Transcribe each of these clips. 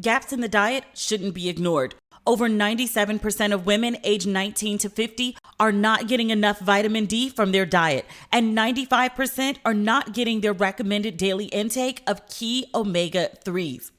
Gaps in the diet shouldn't be ignored. Over 97% of women aged 19 to 50 are not getting enough vitamin D from their diet, and 95% are not getting their recommended daily intake of key omega-3s.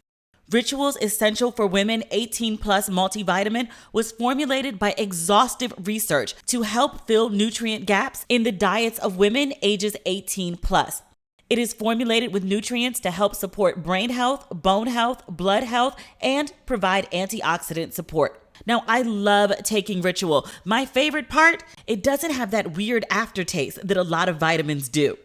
Ritual's Essential for Women 18 Plus multivitamin was formulated by exhaustive research to help fill nutrient gaps in the diets of women ages 18 plus. It is formulated with nutrients to help support brain health, bone health, blood health, and provide antioxidant support. Now, I love taking Ritual. My favorite part, it doesn't have that weird aftertaste that a lot of vitamins do.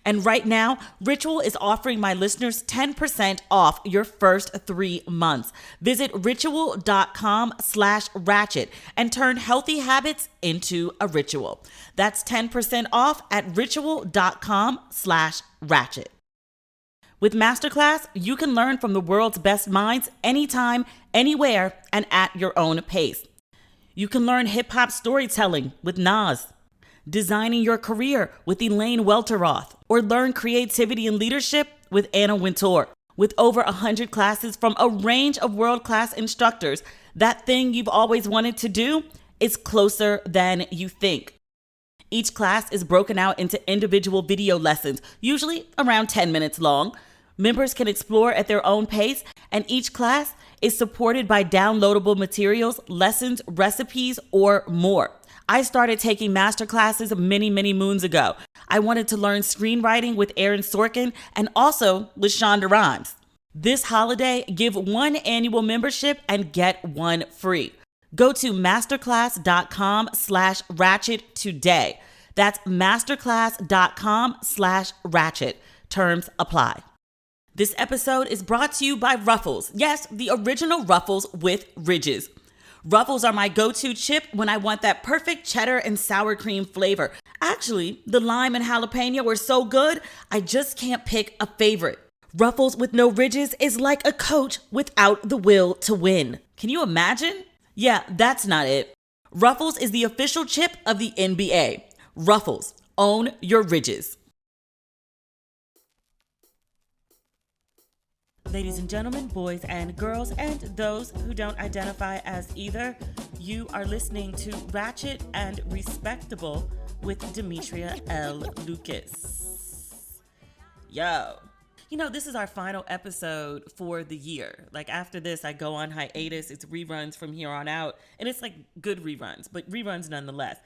And right now, Ritual is offering my listeners 10% off your first 3 months. Visit ritual.com/ratchet and turn healthy habits into a ritual. That's 10% off at ritual.com/ratchet. With Masterclass, you can learn from the world's best minds anytime, anywhere, and at your own pace. You can learn hip-hop storytelling with Nas, designing your career with Elaine Welteroth, or learn creativity and leadership with Anna Wintour. With over 100 classes from a range of world-class instructors, that thing you've always wanted to do is closer than you think. Each class is broken out into individual video lessons, usually around 10 minutes long. Members can explore at their own pace, and each class is supported by downloadable materials, lessons, recipes, or more. I started taking master classes many moons ago. I wanted to learn screenwriting with Aaron Sorkin and also with Shonda Rhimes. This holiday, give 1 annual membership and get 1 free. Go to masterclass.com/ratchet today. That's masterclass.com/ratchet. Terms apply. This episode is brought to you by Ruffles. Yes, the original Ruffles with ridges. Ruffles are my go-to chip when I want that perfect cheddar and sour cream flavor. Actually, the lime and jalapeno are so good, I just can't pick a favorite. Ruffles with no ridges is like a coach without the will to win. Can you imagine? Yeah, that's not it. Ruffles is the official chip of the NBA. Ruffles, own your ridges. Ladies and gentlemen, boys and girls, and those who don't identify as either, you are listening to Ratchet and Respectable with Demetria Lucas. Yo. You know, this is our final episode for the year. Like, after this, I go on hiatus. It's reruns from here on out. And it's like good reruns, but reruns nonetheless.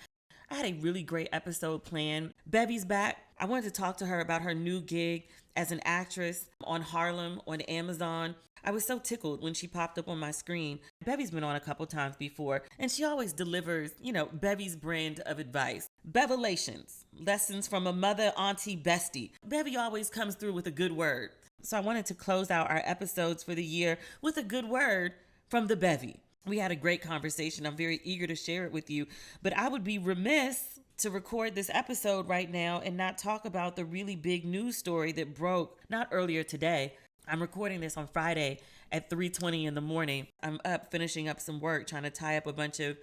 I had a really great episode planned. Bevy's back. I wanted to talk to her about her new gig as an actress on Harlem on Amazon. I was so tickled when she popped up on my screen. Bevy's been on a couple times before, and she always delivers, Bevy's brand of advice. Bevelations, lessons from a mother, auntie, bestie. Bevy always comes through with a good word. So I wanted to close out our episodes for the year with a good word from the Bevy. We had a great conversation. I'm very eager to share it with you, but I would be remiss to record this episode right now and not talk about the really big news story that broke not earlier today. I'm recording this on Friday at 3:20 in the morning. I'm up finishing up some work, trying to tie up a bunch of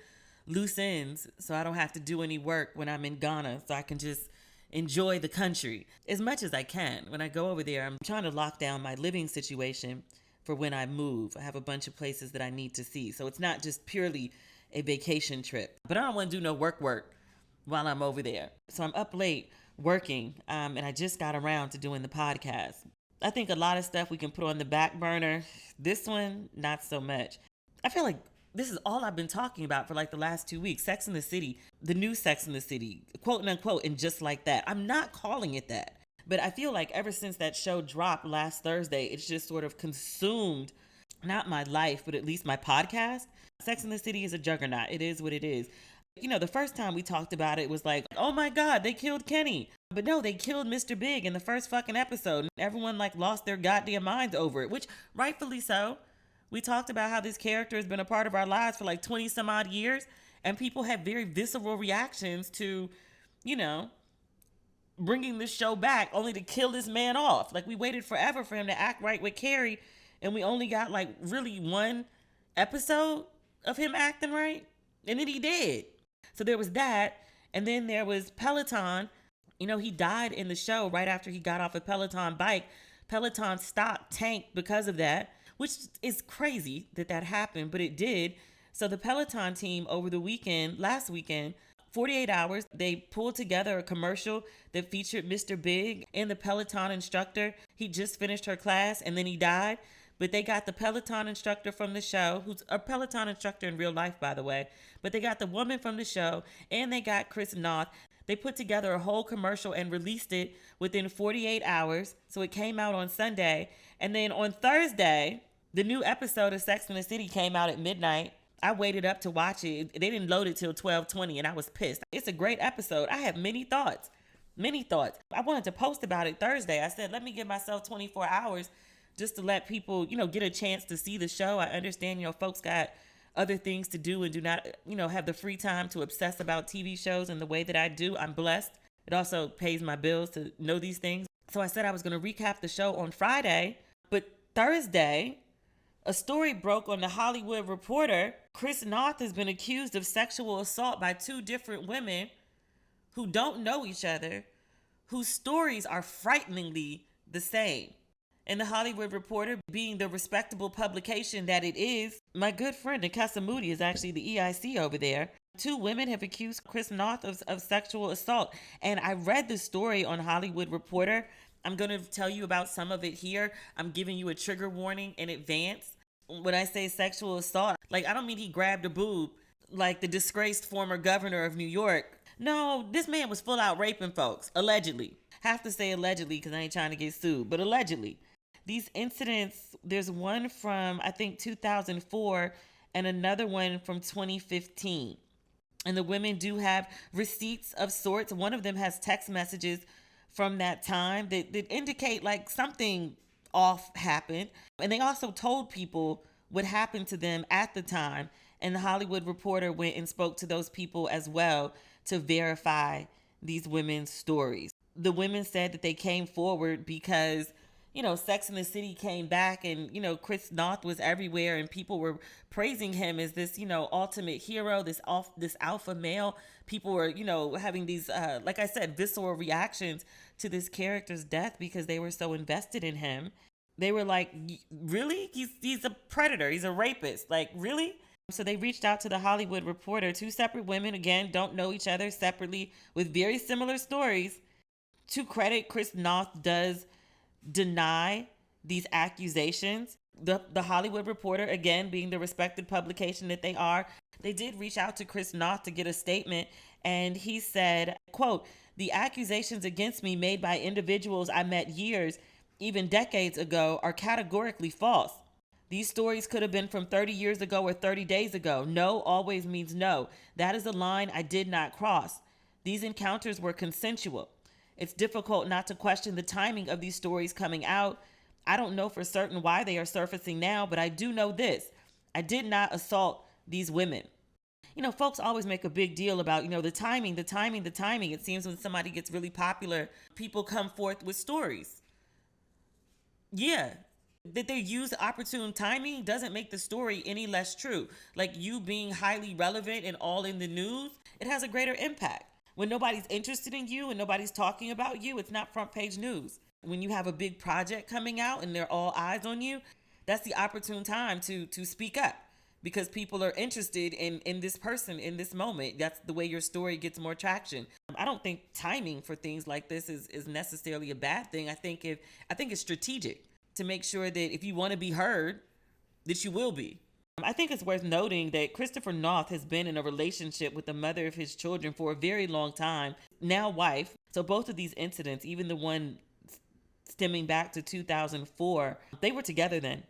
loose ends so I don't have to do any work when I'm in Ghana, so I can just enjoy the country as much as I can. When I go over there, I'm trying to lock down my living situation for when I move. I have a bunch of places that I need to see. So it's not just purely a vacation trip. But I don't want to do no work while I'm over there. So I'm up late working, and I just got around to doing the podcast. I think a lot of stuff we can put on the back burner. This one, not so much. I feel like this is all I've been talking about for like the last 2 weeks. Sex and the City, the new Sex and the City, quote unquote, and just like that. I'm not calling it that. But I feel like ever since that show dropped last Thursday, it's just sort of consumed, not my life, but at least my podcast. Sex and the City is a juggernaut. It is what it is. The first time we talked about it was like, oh my God, they killed Kenny. But no, they killed Mr. Big in the first fucking episode. Everyone lost their goddamn minds over it, which rightfully so. We talked about how this character has been a part of our lives for 20 some odd years. And people had very visceral reactions to, bringing this show back only to kill this man off. We waited forever for him to act right with Carrie, and we only got really 1 episode of him acting right, and then he did. So there was that, and then there was Peloton. He died in the show right after he got off a Peloton bike. Peloton stock tanked because of that, which is crazy that that happened, but it did. So the Peloton team over the weekend, last weekend, 48 hours, they pulled together a commercial that featured Mr. Big and the Peloton instructor. He just finished her class and then he died. But they got the Peloton instructor from the show, who's a Peloton instructor in real life, by the way. But they got the woman from the show and they got Chris Noth. They put together a whole commercial and released it within 48 hours. So it came out on Sunday. And then on Thursday, the new episode of Sex and the City came out at midnight. I waited up to watch it. They didn't load it till 12:20 and I was pissed. It's a great episode. I have many thoughts. Many thoughts. I wanted to post about it Thursday. I said, let me give myself 24 hours just to let people, get a chance to see the show. I understand, folks got other things to do and do not, have the free time to obsess about TV shows in the way that I do. I'm blessed. It also pays my bills to know these things. So I said I was going to recap the show on Friday, but Thursday, a story broke on the Hollywood Reporter. Chris Noth has been accused of sexual assault by two different women who don't know each other, whose stories are frighteningly the same. And the Hollywood Reporter, being the respectable publication that it is, my good friend Nkesa Moody is actually the EIC over there. Two women have accused Chris Noth of sexual assault. And I read the story on Hollywood Reporter. I'm going to tell you about some of it here. I'm giving you a trigger warning in advance. When I say sexual assault, I don't mean he grabbed a boob like the disgraced former governor of New York. No, this man was full out raping folks, allegedly. Have to say allegedly because I ain't trying to get sued, but allegedly. These incidents, there's one from, I think, 2004 and another one from 2015. And the women do have receipts of sorts. One of them has text messages from that time that indicate something off happened. And they also told people what happened to them at the time. And the Hollywood Reporter went and spoke to those people as well to verify these women's stories. The women said that they came forward because Sex and the City came back and, Chris Noth was everywhere and people were praising him as this, ultimate hero, this alpha male. People were, having these, like I said, visceral reactions to this character's death because they were so invested in him. They were like, really? He's a predator. He's a rapist. Really? So they reached out to the Hollywood Reporter. Two separate women, again, don't know each other, separately with very similar stories. To credit, Chris Noth does deny these accusations. The Hollywood Reporter, again, being the respected publication that they are, they did reach out to Chris Noth to get a statement. And he said, quote, "The accusations against me made by individuals I met years, even decades ago, are categorically false. These stories could have been from 30 years ago or 30 days ago. No always means no. That is a line I did not cross. These encounters were consensual. It's difficult not to question the timing of these stories coming out. I don't know for certain why they are surfacing now, but I do know this. I did not assault these women." Folks always make a big deal about, the timing. It seems when somebody gets really popular, people come forth with stories. Yeah. That they use opportune timing doesn't make the story any less true. You being highly relevant and all in the news, it has a greater impact. When nobody's interested in you and nobody's talking about you, it's not front page news. When you have a big project coming out and they're all eyes on you, that's the opportune time to speak up because people are interested in this person in this moment. That's the way your story gets more traction. I don't think timing for things like this is necessarily a bad thing. I think it's strategic to make sure that if you want to be heard, that you will be. I think it's worth noting that Christopher Noth has been in a relationship with the mother of his children for a very long time, now wife. So both of these incidents, even the one stemming back to 2004, they were together then.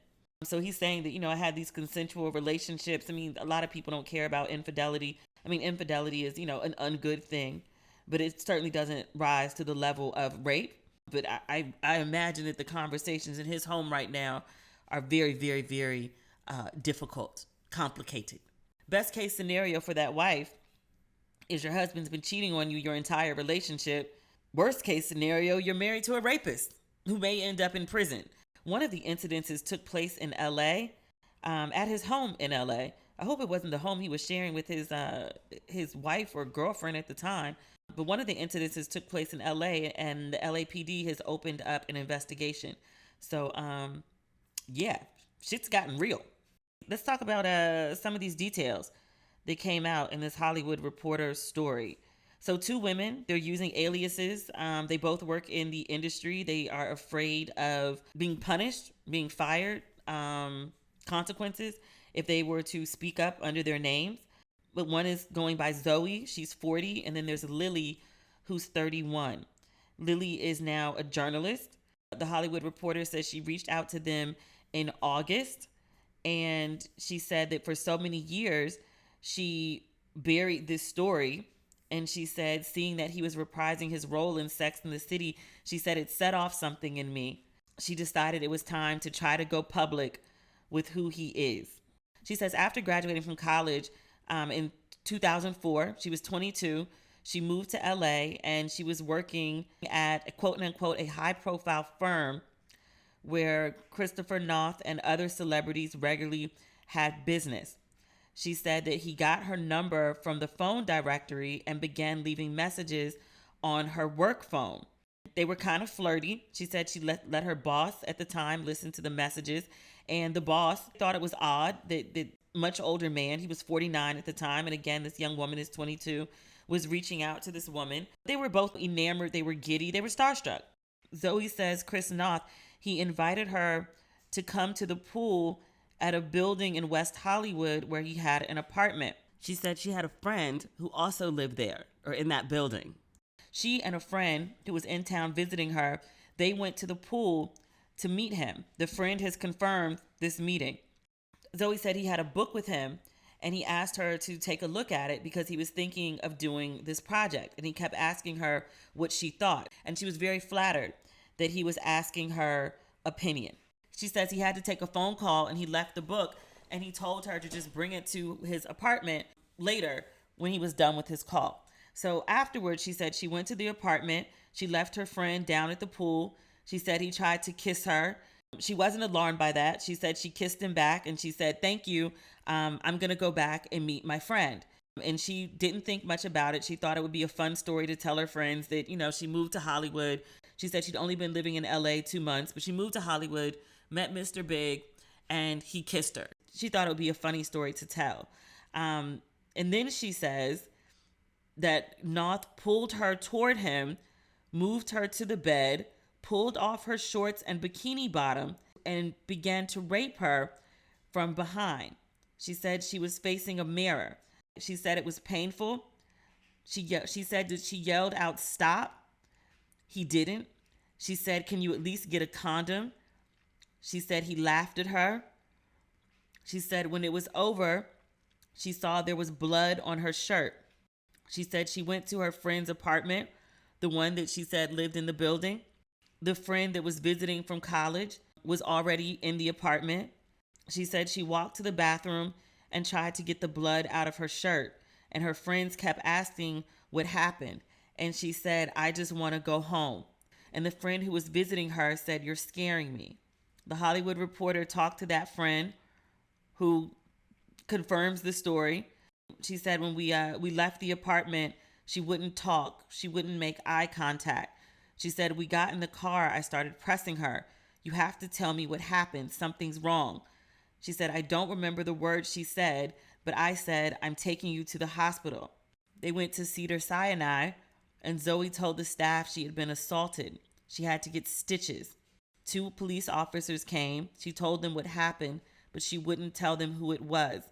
So he's saying that, I had these consensual relationships. A lot of people don't care about infidelity. Infidelity is, an ungood thing, but it certainly doesn't rise to the level of rape. But I imagine that the conversations in his home right now are very, very, very difficult, complicated. Best case scenario for that wife is your husband's been cheating on you your entire relationship. Worst case scenario, you're married to a rapist who may end up in prison. One of the incidences took place in LA, at his home in LA. I hope it wasn't the home he was sharing with his wife or girlfriend at the time. But one of the incidences took place in LA and the LAPD has opened up an investigation. So, yeah, shit's gotten real. Let's talk about some of these details that came out in this Hollywood Reporter story. So, two women, they're using aliases. They both work in the industry. They are afraid of being punished, being fired, consequences if they were to speak up under their names. But one is going by Zoe, she's 40, and then there's Lily, who's 31. Lily is now a journalist. The Hollywood Reporter says she reached out to them in August, and she said that for so many years she buried this story. And she said, seeing that he was reprising his role in Sex and the City, she said it set off something in me. She decided it was time to try to go public with who he is. She says after graduating from college in 2004, she was 22. She moved to LA and she was working at a quote unquote a high profile firm where Christopher Noth and other celebrities regularly had business. She said that he got her number from the phone directory and began leaving messages on her work phone. They were kind of flirty. She said she let her boss at the time listen to the messages, and the boss thought it was odd that the much older man, he was 49 at the time, and again, this young woman is 22, was reaching out to this woman. They were both enamored, they were giddy, they were starstruck. Zoe says Chris Noth, he invited her to come to the pool at a building in West Hollywood where he had an apartment. She said she had a friend who also lived there or in that building. She and a friend who was in town visiting her, they went to the pool to meet him. The friend has confirmed this meeting. Zoe said he had a book with him and he asked her to take a look at it because he was thinking of doing this project. And he kept asking her what she thought. And she was very flattered that he was asking her opinion. She says he had to take a phone call and he left the book and he told her to just bring it to his apartment later when he was done with his call. So afterwards, she said she went to the apartment. She left her friend down at the pool. She said he tried to kiss her. She wasn't alarmed by that. She said she kissed him back and she said, "Thank you. I'm going to go back and meet my friend." And she didn't think much about it. She thought it would be a fun story to tell her friends that, she moved to Hollywood. She said she'd only been living in LA 2 months, but she moved to Hollywood, met Mr. Big, and he kissed her. She thought it would be a funny story to tell. And then she says that Noth pulled her toward him, moved her to the bed, pulled off her shorts and bikini bottom, and began to rape her from behind. She said she was facing a mirror. She said it was painful. She said that she yelled out, "Stop." He didn't. She said, "Can you at least get a condom?" She said he laughed at her. She said when it was over, she saw there was blood on her shirt. She said she went to her friend's apartment, the one that she said lived in the building. The friend that was visiting from college was already in the apartment. She said she walked to the bathroom and tried to get the blood out of her shirt. And her friends kept asking what happened. And she said, "I just want to go home." And the friend who was visiting her said, "You're scaring me." The Hollywood Reporter talked to that friend who confirms the story. She said when we left the apartment, she wouldn't talk. She wouldn't make eye contact. She said, "We got in the car. I started pressing her. You have to tell me what happened. Something's wrong." She said, "I don't remember the words she said, but I said, 'I'm taking you to the hospital.'" They went to Cedars-Sinai, and Zoe told the staff she had been assaulted. She had to get stitches. 2 police officers came. She told them what happened, but she wouldn't tell them who it was.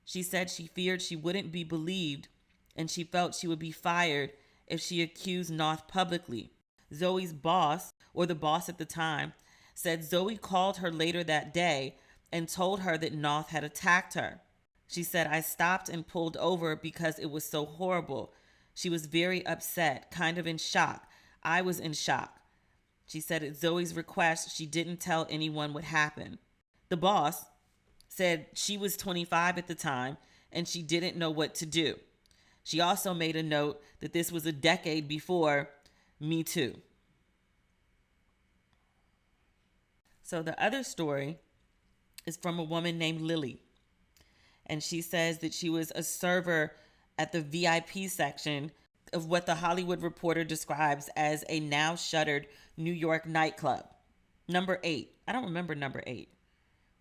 She said she feared she wouldn't be believed, and she felt she would be fired if she accused Noth publicly. Zoe's boss, or the boss at the time, said Zoe called her later that day and told her that Noth had attacked her. She said, "I stopped and pulled over because it was so horrible." She was very upset, kind of in shock. I was in shock. She said at Zoe's request, she didn't tell anyone what happened. The boss said she was 25 at the time and she didn't know what to do. She also made a note that this was a decade before Me Too. So the other story is from a woman named Lily. And she says that she was a server at the VIP section of what the Hollywood Reporter describes as a now shuttered New York nightclub. Number 8. I don't remember number 8.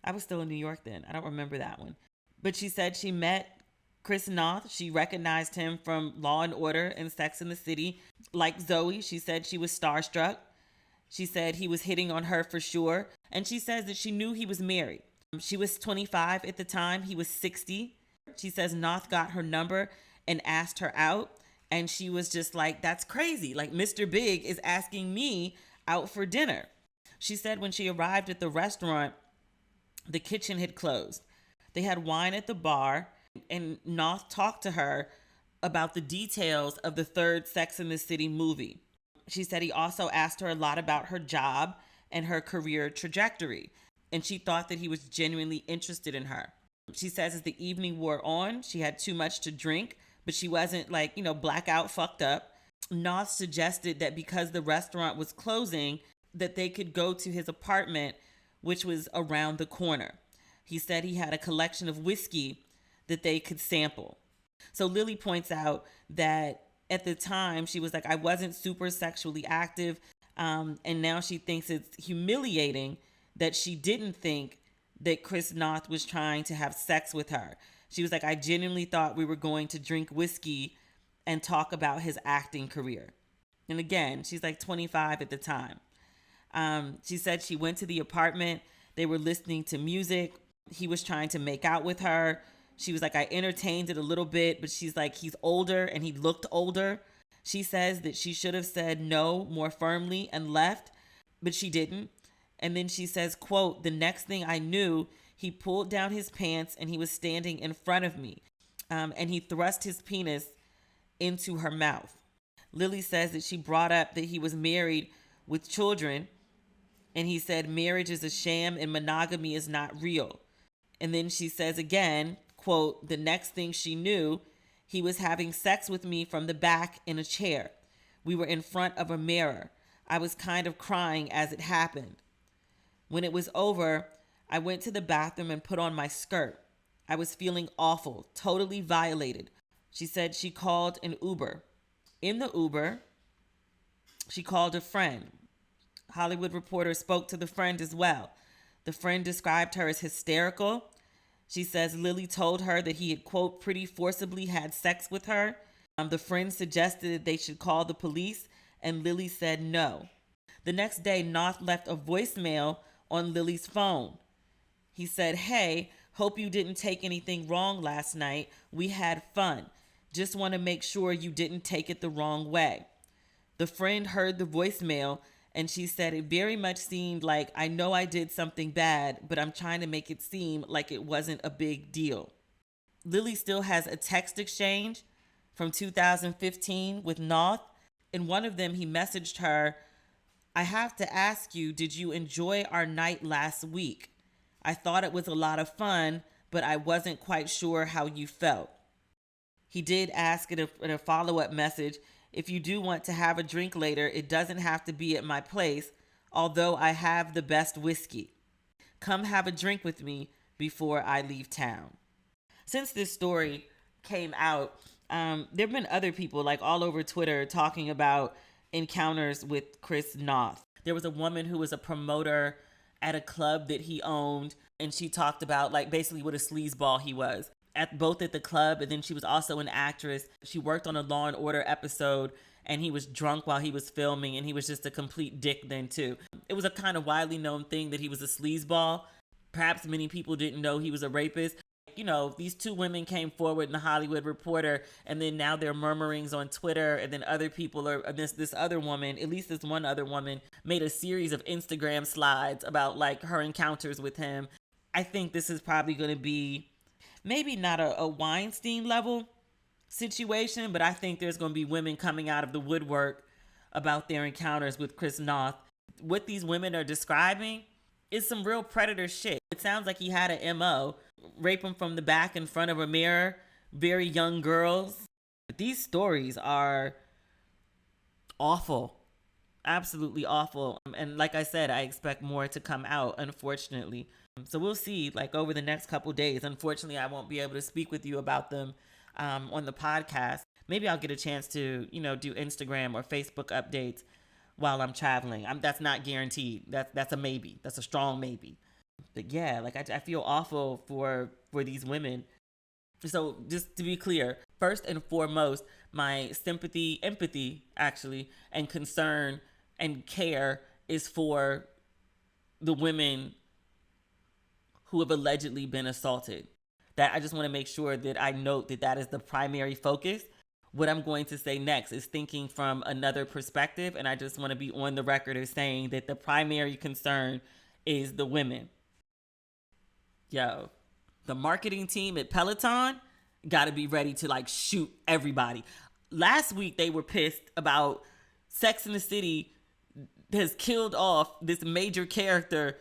I was still in New York then. I don't remember that one. But she said she met Chris Noth. She recognized him from Law and Order and Sex in the City. Like Zoe, she said she was starstruck. She said he was hitting on her for sure. And she says that she knew he was married. She was 25 at the time. He was 60. She says Noth got her number and asked her out. And she was just like, that's crazy. Like, Mr. Big is asking me out for dinner. She said when she arrived at the restaurant, the kitchen had closed. They had wine at the bar, and Noth talked to her about the details of the third Sex and the City movie. She said he also asked her a lot about her job and her career trajectory, and she thought that he was genuinely interested in her. She says as the evening wore on, she had too much to drink, but she wasn't like, blackout fucked up. Noth suggested that because the restaurant was closing, that they could go to his apartment, which was around the corner. He said he had a collection of whiskey that they could sample. So Lily points out that at the time she was like, I wasn't super sexually active. And now she thinks it's humiliating that she didn't think that Chris Noth was trying to have sex with her. She was like, I genuinely thought we were going to drink whiskey and talk about his acting career. And again, she's like 25 at the time. She said she went to the apartment. They were listening to music. He was trying to make out with her. She was like, I entertained it a little bit, but she's like, he's older and he looked older. She says that she should have said no more firmly and left, but she didn't. And then she says, quote, the next thing I knew, he pulled down his pants and he was standing in front of me. And he thrust his penis into her mouth. Lily says that she brought up that he was married with children. And he said, marriage is a sham and monogamy is not real. And then she says again, quote, the next thing she knew, he was having sex with me from the back in a chair. We were in front of a mirror. I was kind of crying as it happened. When it was over, I went to the bathroom and put on my skirt. I was feeling awful, totally violated. She said she called an Uber. In the Uber, she called a friend. Hollywood Reporter spoke to the friend as well. The friend described her as hysterical. She says Lily told her that he had, quote, pretty forcibly had sex with her. The friend suggested that they should call the police, and Lily said no. The next day, Noth left a voicemail on Lily's phone. He said, hey, hope you didn't take anything wrong last night. We had fun. Just want to make sure you didn't take it the wrong way. The friend heard the voicemail, and she said it very much seemed like, I know I did something bad, but I'm trying to make it seem like it wasn't a big deal. Lily still has a text exchange from 2015 with Noth. In one of them, he messaged her, I have to ask you, did you enjoy our night last week? I thought it was a lot of fun, but I wasn't quite sure how you felt. He did ask in a follow-up message, if you do want to have a drink later, it doesn't have to be at my place, although I have the best whiskey. Come have a drink with me before I leave town. Since this story came out, there have been other people like all over Twitter talking about encounters with Chris Noth. There was a woman who was a promoter at a club that he owned, and she talked about like basically what a sleazeball he was. Both at the club, and then she was also an actress. She worked on a Law and Order episode, and he was drunk while he was filming, and he was just a complete dick then too. It was a kind of widely known thing that he was a sleazeball. Perhaps many people didn't know he was a rapist. These two women came forward in the Hollywood Reporter, and then now there are murmurings on Twitter, and then other people are, this other woman, at least this one other woman, made a series of Instagram slides about like her encounters with him. I think this is probably going to be maybe not a Weinstein level situation, but I think there's going to be women coming out of the woodwork about their encounters with Chris Noth. What these women are describing is some real predator shit. It sounds like he had a MO, rape them from the back in front of a mirror, very young girls. These stories are awful, absolutely awful. And like I said, I expect more to come out, unfortunately. So we'll see, like over the next couple days. Unfortunately, I won't be able to speak with you about them on the podcast. Maybe I'll get a chance to, do Instagram or Facebook updates while I'm traveling. That's not guaranteed. That's a maybe. That's a strong maybe. But yeah, like I feel awful for these women. So just to be clear, first and foremost, my sympathy, empathy, actually, and concern and care is for the women who have allegedly been assaulted. That I just want to make sure that I note that that is the primary focus. What I'm going to say next is thinking from another perspective, and I just want to be on the record as saying that the primary concern is the women. Yo, the marketing team at Peloton got to be ready to like shoot everybody. Last week they were pissed about Sex in the City has killed off this major character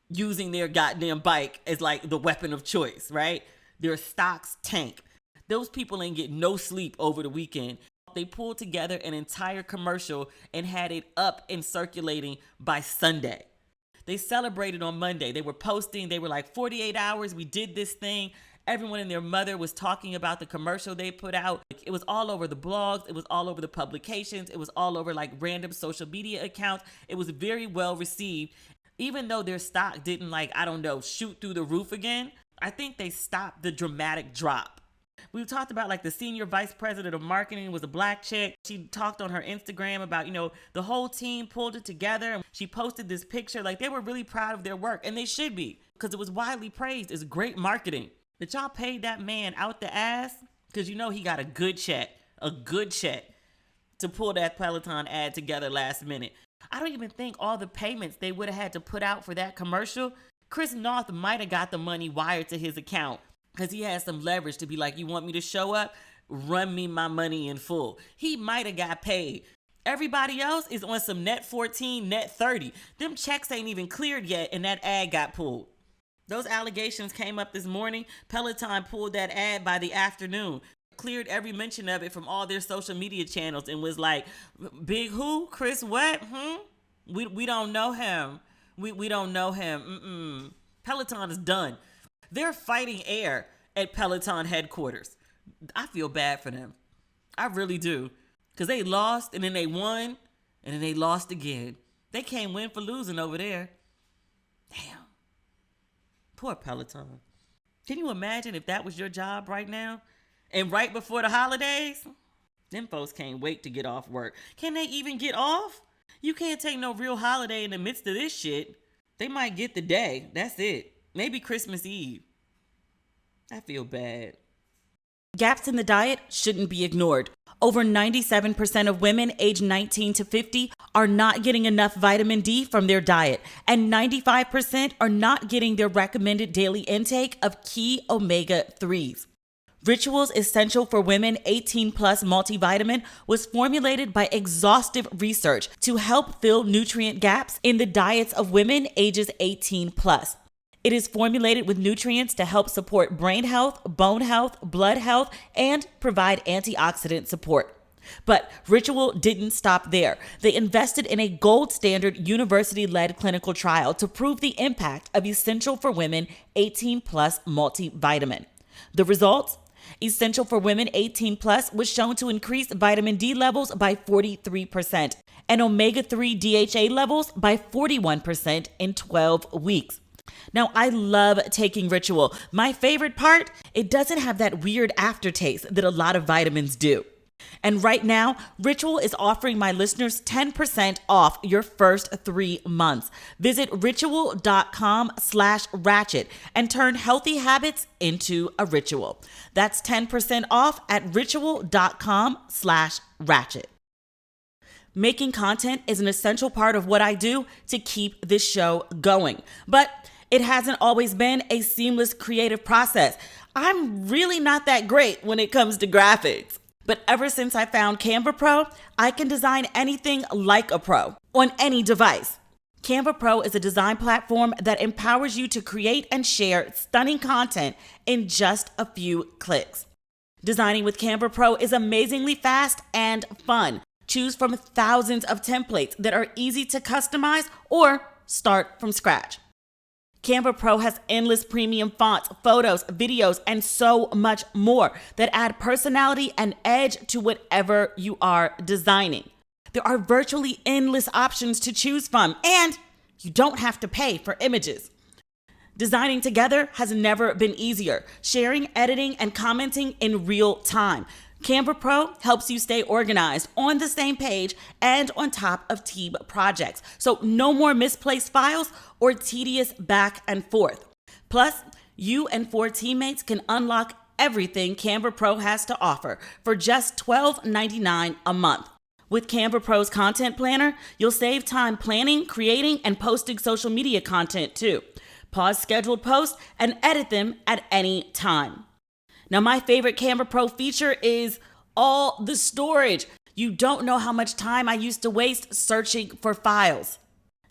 using their goddamn bike as like the weapon of choice, right? Their stocks tank. Those people ain't get no sleep over the weekend. They pulled together an entire commercial and had it up and circulating by Sunday. They celebrated on Monday. They were posting. They were like 48 hours. We did this thing. Everyone and their mother was talking about the commercial they put out. It was all over the blogs. It was all over the publications. It was all over like random social media accounts. It was very well received. Even though their stock didn't like, I don't know, shoot through the roof again, I think they stopped the dramatic drop. We talked about like the senior vice president of marketing was a black chick. She talked on her Instagram about, the whole team pulled it together. And she posted this picture. Like they were really proud of their work, and they should be, because it was widely praised as great marketing. That y'all paid that man out the ass, because he got a good check to pull that Peloton ad together last minute. I don't even think all the payments they would have had to put out for that commercial, Chris North might have got the money wired to his account because he had some leverage to be like, you want me to show up? Run me my money in full. He might have got paid. Everybody else is on some net 14, net 30. Them checks ain't even cleared yet, and that ad got pulled. Those allegations came up this morning. Peloton pulled that ad by the afternoon. Cleared every mention of it from all their social media channels and was like, big who? Chris what? We don't know him. We don't know him. Peloton is done. They're fighting air at Peloton headquarters. I feel bad for them. I really do. Because they lost and then they won and then they lost again. They can't win for losing over there. Damn. Poor Peloton. Can you imagine if that was your job right now? And right before the holidays? Them folks can't wait to get off work. Can they even get off? You can't take no real holiday in the midst of this shit. They might get the day. That's it. Maybe Christmas Eve. I feel bad. Gaps in the diet shouldn't be ignored. Over 97% of women aged 19 to 50 are not getting enough vitamin D from their diet, and 95% are not getting their recommended daily intake of key omega-3s. Ritual's Essential for Women 18 Plus multivitamin was formulated by exhaustive research to help fill nutrient gaps in the diets of women ages 18 plus. It is formulated with nutrients to help support brain health, bone health, blood health, and provide antioxidant support. But Ritual didn't stop there. They invested in a gold standard university-led clinical trial to prove the impact of Essential for Women 18 Plus multivitamin. The results? Essential for Women 18 Plus was shown to increase vitamin D levels by 43% and omega-3 DHA levels by 41% in 12 weeks. Now, I love taking Ritual. My favorite part, it doesn't have that weird aftertaste that a lot of vitamins do. And right now, Ritual is offering my listeners 10% off your first 3 months. Visit ritual.com/ratchet and turn healthy habits into a ritual. That's 10% off at ritual.com/ratchet. Making content is an essential part of what I do to keep this show going, but it hasn't always been a seamless creative process. I'm really not that great when it comes to graphics. But ever since I found Canva Pro, I can design anything like a pro on any device. Canva Pro is a design platform that empowers you to create and share stunning content in just a few clicks. Designing with Canva Pro is amazingly fast and fun. Choose from thousands of templates that are easy to customize or start from scratch. Canva Pro has endless premium fonts, photos, videos, and so much more that add personality and edge to whatever you are designing. There are virtually endless options to choose from, and you don't have to pay for images. Designing together has never been easier. Sharing, editing, and commenting in real time. Canva Pro helps you stay organized, on the same page, and on top of team projects. So no more misplaced files or tedious back and forth. Plus, you and 4 teammates can unlock everything Canva Pro has to offer for just $12.99 a month. With Canva Pro's Content Planner, you'll save time planning, creating, and posting social media content too. Pause scheduled posts and edit them at any time. Now, my favorite Canva Pro feature is all the storage. You don't know how much time I used to waste searching for files.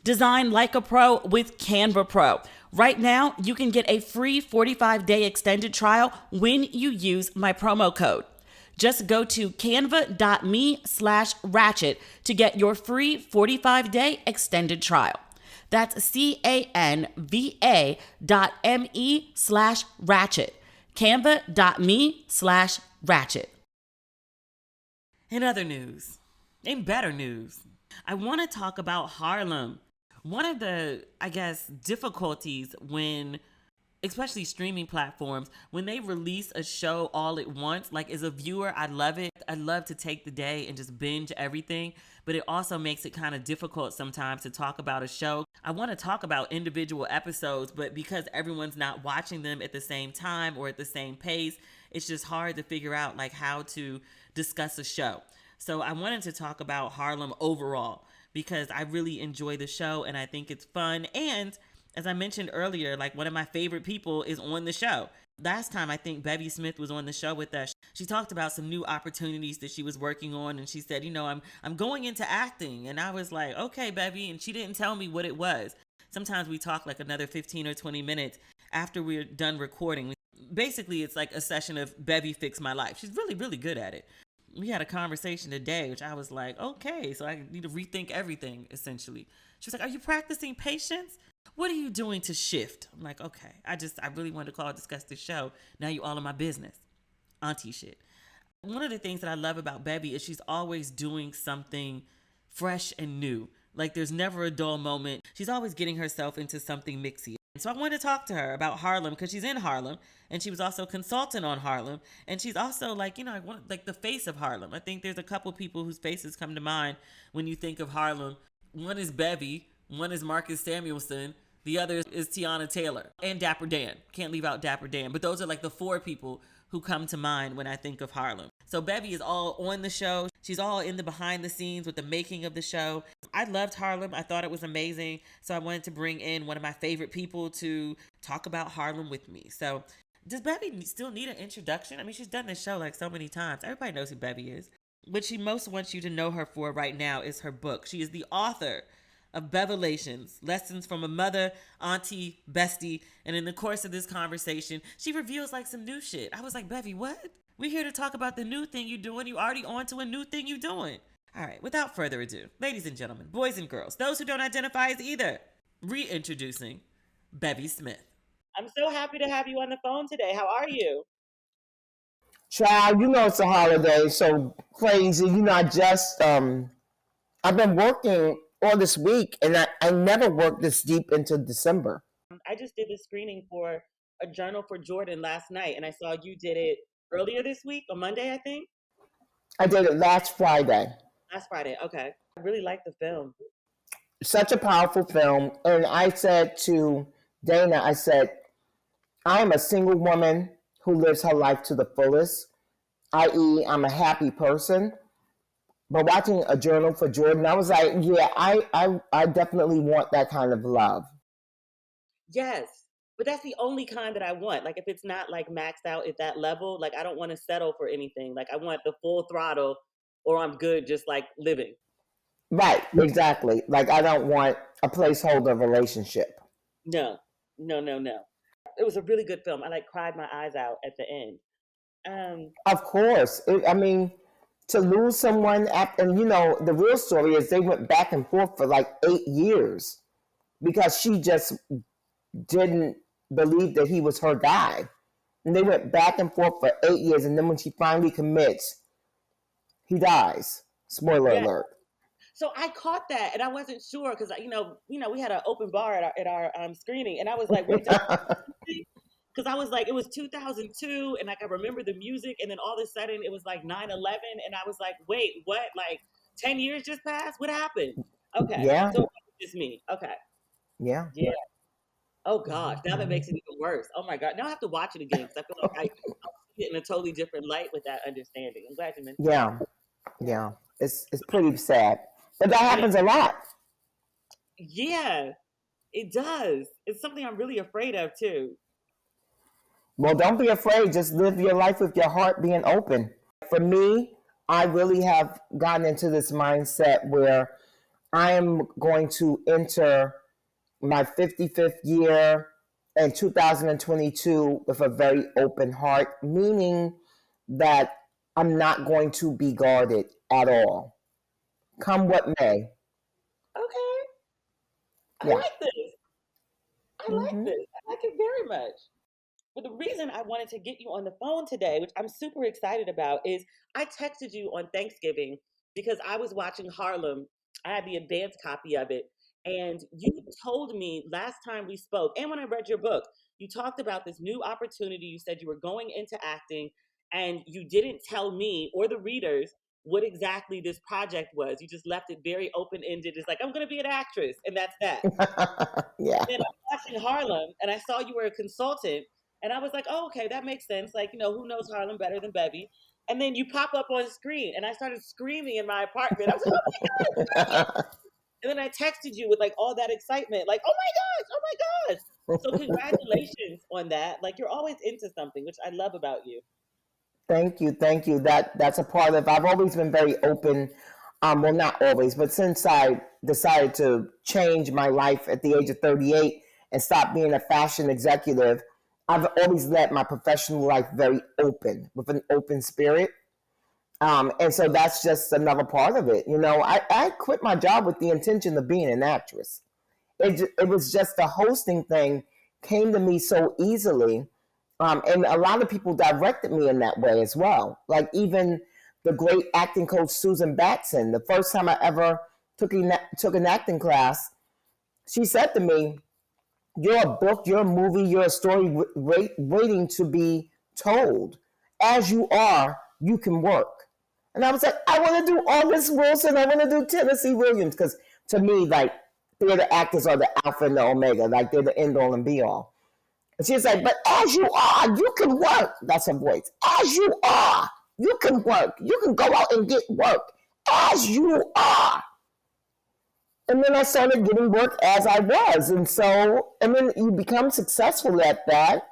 Design like a pro with Canva Pro. Right now, you can get a free 45-day extended trial when you use my promo code. Just go to canva.me/ratchet to get your free 45-day extended trial. That's canva.me/ratchet. Canva.me/ratchet. In other news, in better news, I want to talk about Harlem. One of the, difficulties when, especially streaming platforms, when they release a show all at once, like as a viewer, I love it. I love to take the day and just binge everything, but it also makes it kind of difficult sometimes to talk about a show. I want to talk about individual episodes, but because everyone's not watching them at the same time or at the same pace, it's just hard to figure out like how to discuss a show. So I wanted to talk about Harlem overall because I really enjoy the show and I think it's fun. And as I mentioned earlier, like one of my favorite people is on the show. Last time I think Bevy Smith was on the show with us, she talked about some new opportunities that she was working on, and she said, I'm going into acting. And I was like, okay, Bevy, and she didn't tell me what it was. Sometimes we talk like another 15 or 20 minutes after we're done recording. Basically, it's like a session of Bevy Fix My Life. She's really, really good at it. We had a conversation today, which I was like, okay, so I need to rethink everything, essentially. She was like, are you practicing patience? What are you doing to shift? I'm like, okay, I really wanted to call, discuss this show. Now you all in my business. Auntie shit. One of the things that I love about Bevy is she's always doing something fresh and new. Like there's never a dull moment. She's always getting herself into something mixy. So I wanted to talk to her about Harlem because she's in Harlem and she was also a consultant on Harlem. And she's also like the face of Harlem. I think there's a couple people whose faces come to mind when you think of Harlem. One is Bevy, one is Marcus Samuelson, the other is Tiana Taylor and Dapper Dan. Can't leave out Dapper Dan, but those are like the 4 people who come to mind when I think of Harlem. So Bevy is all on the show. She's all in the behind the scenes with the making of the show. I loved Harlem. I thought it was amazing. So I wanted to bring in one of my favorite people to talk about Harlem with me. So does Bevy still need an introduction? I mean, she's done this show like so many times. Everybody knows who Bevy is. What she most wants you to know her for right now is her book. She is the author of Bevelations, Lessons from a Mother, Auntie, Bestie. And in the course of this conversation, she reveals like some new shit. I was like, Bevy, what? We're here to talk about the new thing you're doing. You already on to a new thing you're doing. All right, without further ado, ladies and gentlemen, boys and girls, those who don't identify as either, reintroducing Bevy Smith. I'm so happy to have you on the phone today. How are you? Child, it's a holiday, so crazy. I've been working all this week, and I never worked this deep into December. I just did the screening for A Journal for Jordan last night, and I saw you did it earlier this week, on Monday, I think. I did it last Friday. Last Friday, okay. I really like the film. Such a powerful film. And I said to Dana, I'm a single woman who lives her life to the fullest, i.e., I'm a happy person. But watching A Journal for Jordan, I was like, yeah, I definitely want that kind of love. Yes, but that's the only kind that I want. Like if it's not like maxed out at that level, like I don't want to settle for anything. Like I want the full throttle or I'm good just like living. Right, exactly. Like I don't want a placeholder relationship. No. It was a really good film. I like cried my eyes out at the end. Of course. To lose someone, and the real story is they went back and forth for like 8 years because she just didn't believe that he was her guy. And they went back and forth for 8 years. And then when she finally commits, he dies. Spoiler alert. So I caught that, and I wasn't sure because we had an open bar at our screening, and I was like, wait, because I was like, it was 2002, and like I remember the music, and then all of a sudden it was like 9/11, and I was like, wait, what? Like 10 years just passed? What happened? Okay, Yeah, so it's just me. Okay, yeah. yeah. Oh gosh, now that makes it even worse. Oh my god, now I have to watch it again because I feel like I see it in a totally different light with that understanding. I'm glad you mentioned that. Yeah, yeah. It's pretty sad, but that happens a lot. Yeah, it does. It's something I'm really afraid of too. Well, don't be afraid. Just live your life with your heart being open. For me, I really have gotten into this mindset where I am going to enter my 55th year in 2022 with a very open heart, meaning that I'm not going to be guarded at all, come what may. Okay, I Yeah. like this. I like Hmm. this. I like it very much. But the reason I wanted to get you on the phone today, which I'm super excited about, is I texted you on Thanksgiving because I was watching Harlem. I had the advanced copy of it. And you told me last time we spoke, and when I read your book, you talked about this new opportunity. You said you were going into acting, and you didn't tell me or the readers what exactly this project was. You just left it very open ended. It's like, I'm going to be an actress, and that's that. Yeah. Then I'm watching Harlem and I saw you were a consultant and I was like, oh, okay, that makes sense. Like, who knows Harlem better than Bevy? And then you pop up on screen and I started screaming in my apartment. I was like, oh my God, Bevy. And then I texted you with like all that excitement, like, oh my gosh, oh my gosh. So congratulations on that. Like you're always into something, which I love about you. Thank you, thank you. That's a part of. I've always been very open. Well, not always, but since I decided to change my life at the age of 38 and stop being a fashion executive, I've always led my professional life very open with an open spirit. And so that's just another part of it. I quit my job with the intention of being an actress. It was just the hosting thing came to me so easily. And a lot of people directed me in that way as well. Like even the great acting coach Susan Batson, the first time I ever took an acting class, she said to me, "You're a book, you're a movie, you're a story waiting to be told. As you are, you can work." And I was like, I want to do August Wilson, I want to do Tennessee Williams, because to me, like, theater actors are the alpha and the omega, like they're the end all and be all. And she's like, but as you are, you can work. That's her voice. As you are, you can work. You can go out and get work. As you are. And then I started getting work as I was. And then you become successful at that.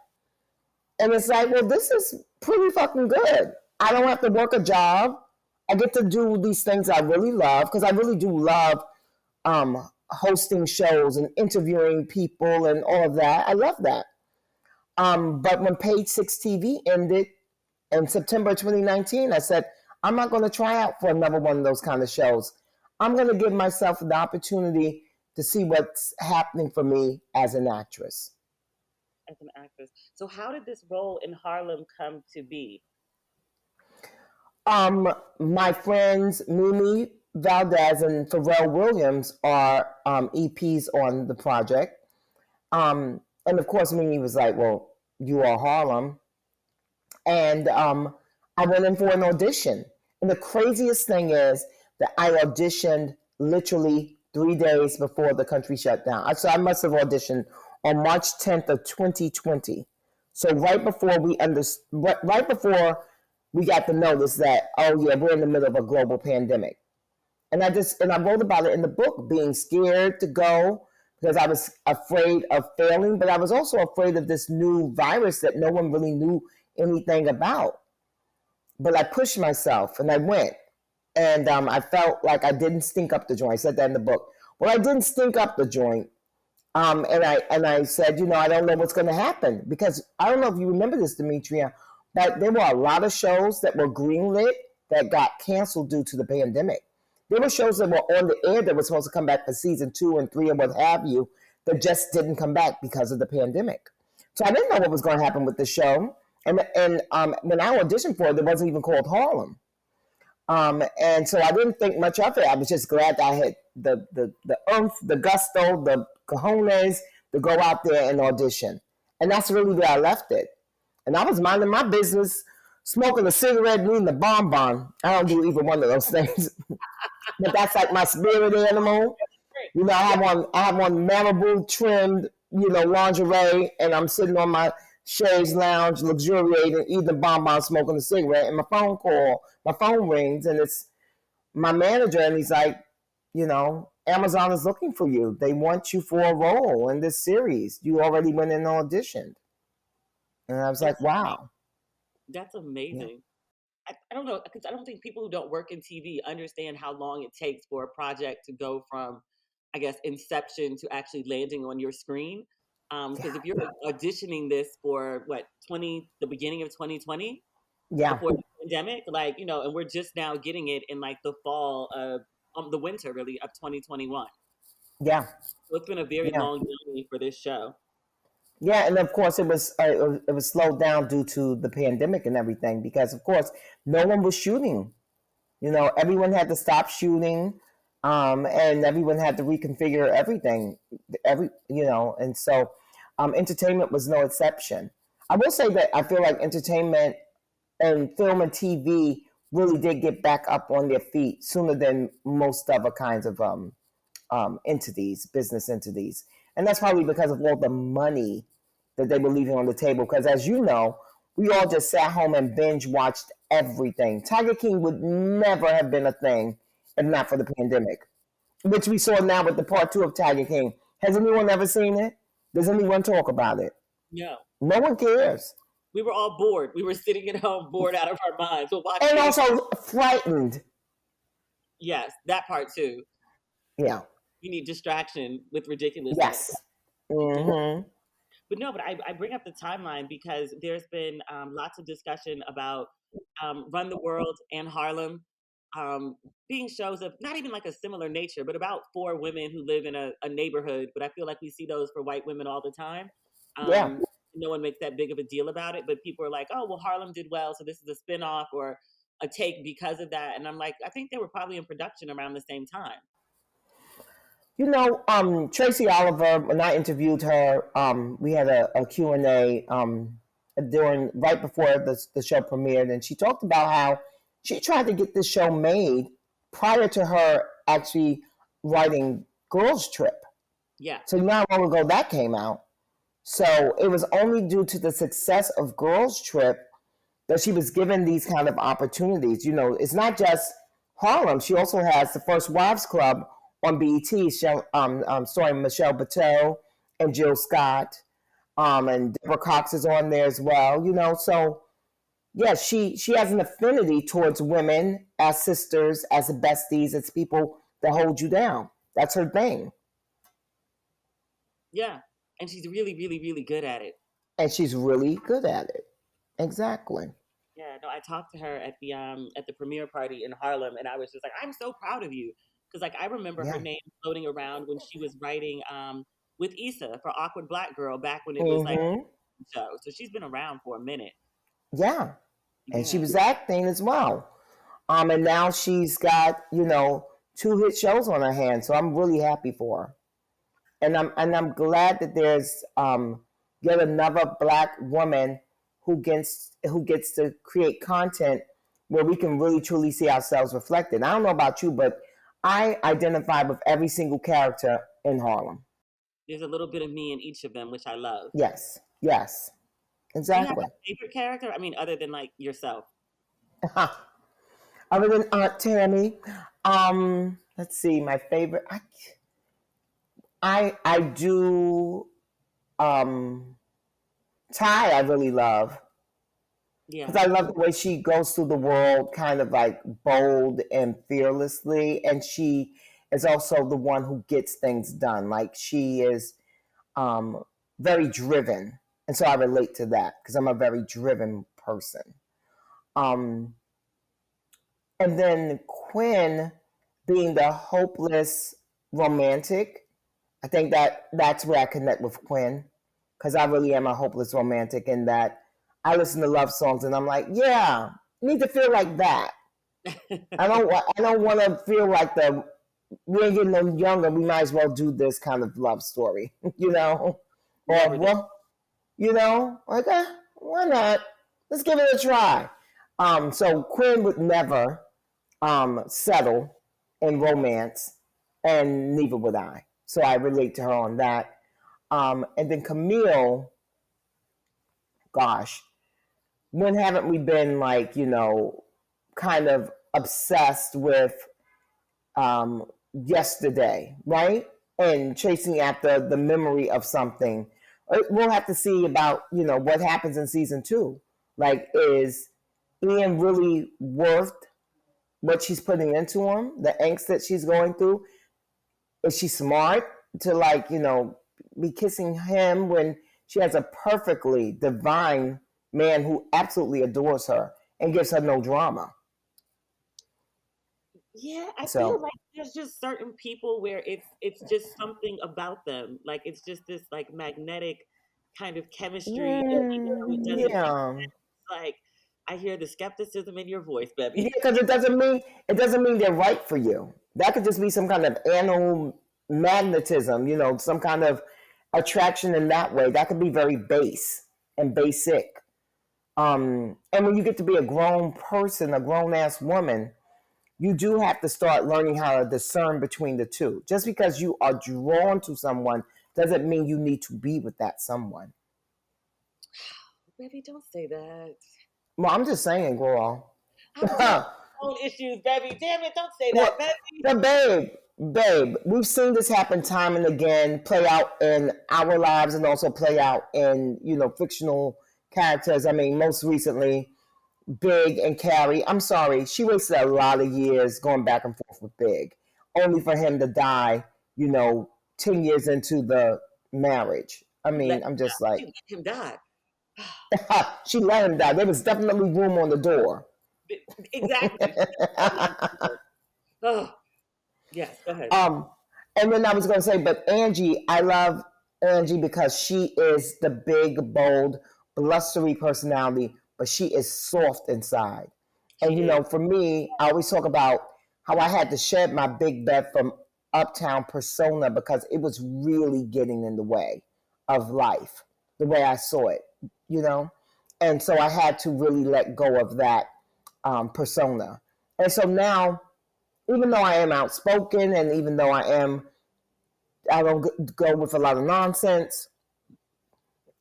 And it's like, well, this is pretty fucking good. I don't have to work a job. I get to do these things I really love, because I really do love hosting shows and interviewing people and all of that. I love that. But when Page Six TV ended in September 2019, I said, I'm not going to try out for another one of those kind of shows. I'm going to give myself the opportunity to see what's happening for me as an actress. As an actress. So how did this role in Harlem come to be? My friends Mimi Valdez and Pharrell Williams are EPs on the project. And of course, Mimi was like, well, you are Harlem. And I went in for an audition. And the craziest thing is that I auditioned literally 3 days before the country shut down. So I must have auditioned on March 10th of 2020. So right before we got the notice that, oh yeah, we're in the middle of a global pandemic. And I wrote about it in the book, being scared to go because I was afraid of failing, but I was also afraid of this new virus that no one really knew anything about. But I pushed myself and I went. And I felt like I didn't stink up the joint. I said that in the book. Well, I didn't stink up the joint. And I said, I don't know what's going to happen, because I don't know if you remember this, Demetria, but there were a lot of shows that were greenlit that got canceled due to the pandemic. There were shows that were on the air that were supposed to come back for season 2 and 3 and what have you, that just didn't come back because of the pandemic. So I didn't know what was going to happen with the show. And when I auditioned for it wasn't even called Harlem. And so I didn't think much of it. I was just glad that I had the oomph, the gusto, the cojones to go out there and audition. And that's really where I left it. And I was minding my business, smoking a cigarette, reading a bonbon. I don't do either one of those things. But that's like my spirit animal. You know, I have on Malibu trimmed, lingerie, and I'm sitting on my chaise lounge, luxuriating, eating a bonbon, smoking a cigarette, and my phone rings, and it's my manager, and he's like, Amazon is looking for you. They want you for a role in this series. You already went in and auditioned. And I was like, wow. That's amazing. I don't know, because I don't think people who don't work in TV understand how long it takes for a project to go from, I guess, inception to actually landing on your screen. Because if you're auditioning this for the beginning of 2020, before the pandemic, and we're just now getting it in like the fall of the winter really of 2021. Yeah. So it's been a very long journey for this show. Yeah, and of course it was slowed down due to the pandemic and everything because of course no one was shooting. Everyone had to stop shooting, and everyone had to reconfigure everything. And so entertainment was no exception. I will say that I feel like entertainment and film and TV really did get back up on their feet sooner than most other kinds of entities, business entities. And that's probably because of all the money that they were leaving on the table. Because as you know, we all just sat home and binge watched everything. Tiger King would never have been a thing if not for the pandemic, which we saw now with the part 2 of Tiger King. Has anyone ever seen it? Does anyone talk about it? No. No one cares. We were all bored. We were sitting at home bored out of our minds. And also frightened. Yes, that part too. Yeah. You need distraction with ridiculousness. Yes. Mm-hmm. But no, I bring up the timeline because there's been lots of discussion about Run the World and Harlem being shows of not even like a similar nature, but about 4 women who live in a neighborhood. But I feel like we see those for white women all the time. No one makes that big of a deal about it, but people are like, oh, well, Harlem did well, so this is a spinoff or a take because of that. And I'm like, I think they were probably in production around the same time. Tracy Oliver, when I interviewed her, we had a Q&A right before the show premiered, and she talked about how she tried to get this show made prior to her actually writing Girls Trip. Yeah. So not long ago that came out. So it was only due to the success of Girls Trip that she was given these kind of opportunities. It's not just Harlem. She also has the First Wives Club on BET, starring Michelle Buteau and Jill Scott, and Deborah Cox is on there as well. So yeah, she has an affinity towards women as sisters, as besties, as people that hold you down. That's her thing. Yeah, and she's really, really, really good at it. And she's really good at it. Exactly. Yeah, no, I talked to her at the premiere party in Harlem, and I was just like, I'm so proud of you. Because I remember her name floating around when she was writing with Issa for Awkward Black Girl back when it was like a show. So she's been around for a minute. Yeah. And she was acting as well. And now she's got, 2 hit shows on her hands. So I'm really happy for her. And I'm glad that there's yet another Black woman who gets to create content where we can really truly see ourselves reflected. I don't know about you, but I identify with every single character in Harlem. There's a little bit of me in each of them, which I love. Yes, exactly. Do you have a favorite character? I mean, other than like yourself. Other than Aunt Tammy, let's see, my favorite. I do Ty. I really love. Yeah. Because I love the way she goes through the world kind of like bold and fearlessly. And she is also the one who gets things done. Like she is very driven. And so I relate to that because I'm a very driven person. And then Quinn being the hopeless romantic, I think that's where I connect with Quinn. Because I really am a hopeless romantic in that I listen to love songs and I'm like, yeah, I need to feel like that. I don't want to feel like we ain't getting no younger. We might as well do this kind of love story, or Never did. well, like why not? Let's give it a try. So Quinn would never settle in romance, and neither would I. So I relate to her on that. And then Camille, gosh, when haven't we been like, kind of obsessed with yesterday, right? And chasing after the memory of something. We'll have to see about, what happens in season 2. Like, is Ian really worth what she's putting into him, the angst that she's going through? Is she smart to, like, be kissing him when she has a perfectly divine man who absolutely adores her and gives her no drama? Yeah, I feel So, like there's just certain people where it's just something about them. Like it's just this like magnetic kind of chemistry, and even though it doesn't make yeah. sense, like I hear the skepticism in your voice, Yeah, Bevy. because it doesn't mean they're right for you. That could just be some kind of animal magnetism, some kind of attraction in that way. That could be very base and basic. And when you get to be a grown person, a grown ass woman, you do have to start learning how to discern between the two. Just because you are drawn to someone doesn't mean you need to be with that someone. Bevy, don't say that. Well, I'm just saying, girl. I'm dealing with my own issues, Bevy. Damn it, don't say that, Well, Bevy. but babe, we've seen this happen time and again, play out in our lives and also play out in, fictional characters. I mean, most recently, Big and Carrie. I'm sorry, she wasted a lot of years going back and forth with Big, only for him to die, 10 years into the marriage. I You let mean, him I'm die. just like, You let him die. she let him die. There was definitely room on the door. Exactly. Oh, yes, go ahead. Um, and then I was going to say, but Angie, I love Angie because she is the big, bold, blustery personality, but she is soft inside. And She is. for me, I always talk about how I had to shed my big bed from uptown persona because it was really getting in the way of life, the way I saw it, you know. And so I had to really let go of that persona. And so now, even though I am outspoken and even though I don't go with a lot of nonsense,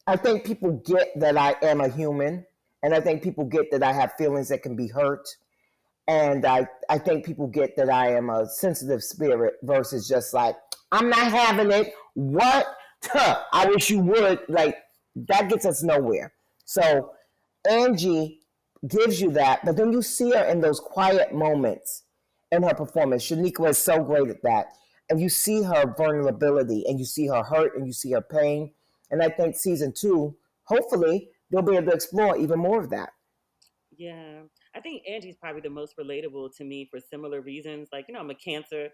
I think people get that I am a human. And I think people get that I have feelings that can be hurt. And I think people get that I am a sensitive spirit versus just like, I'm not having it. What? I wish you would. Like, that gets us nowhere. So Angie gives you that, but then you see her in those quiet moments in her performance. Shaniqua is so great at that. And you see her vulnerability and you see her hurt and you see her pain. And I think season 2, hopefully, they'll be able to explore even more of that. Yeah. I think Angie's probably the most relatable to me for similar reasons. Like, I'm a Cancer,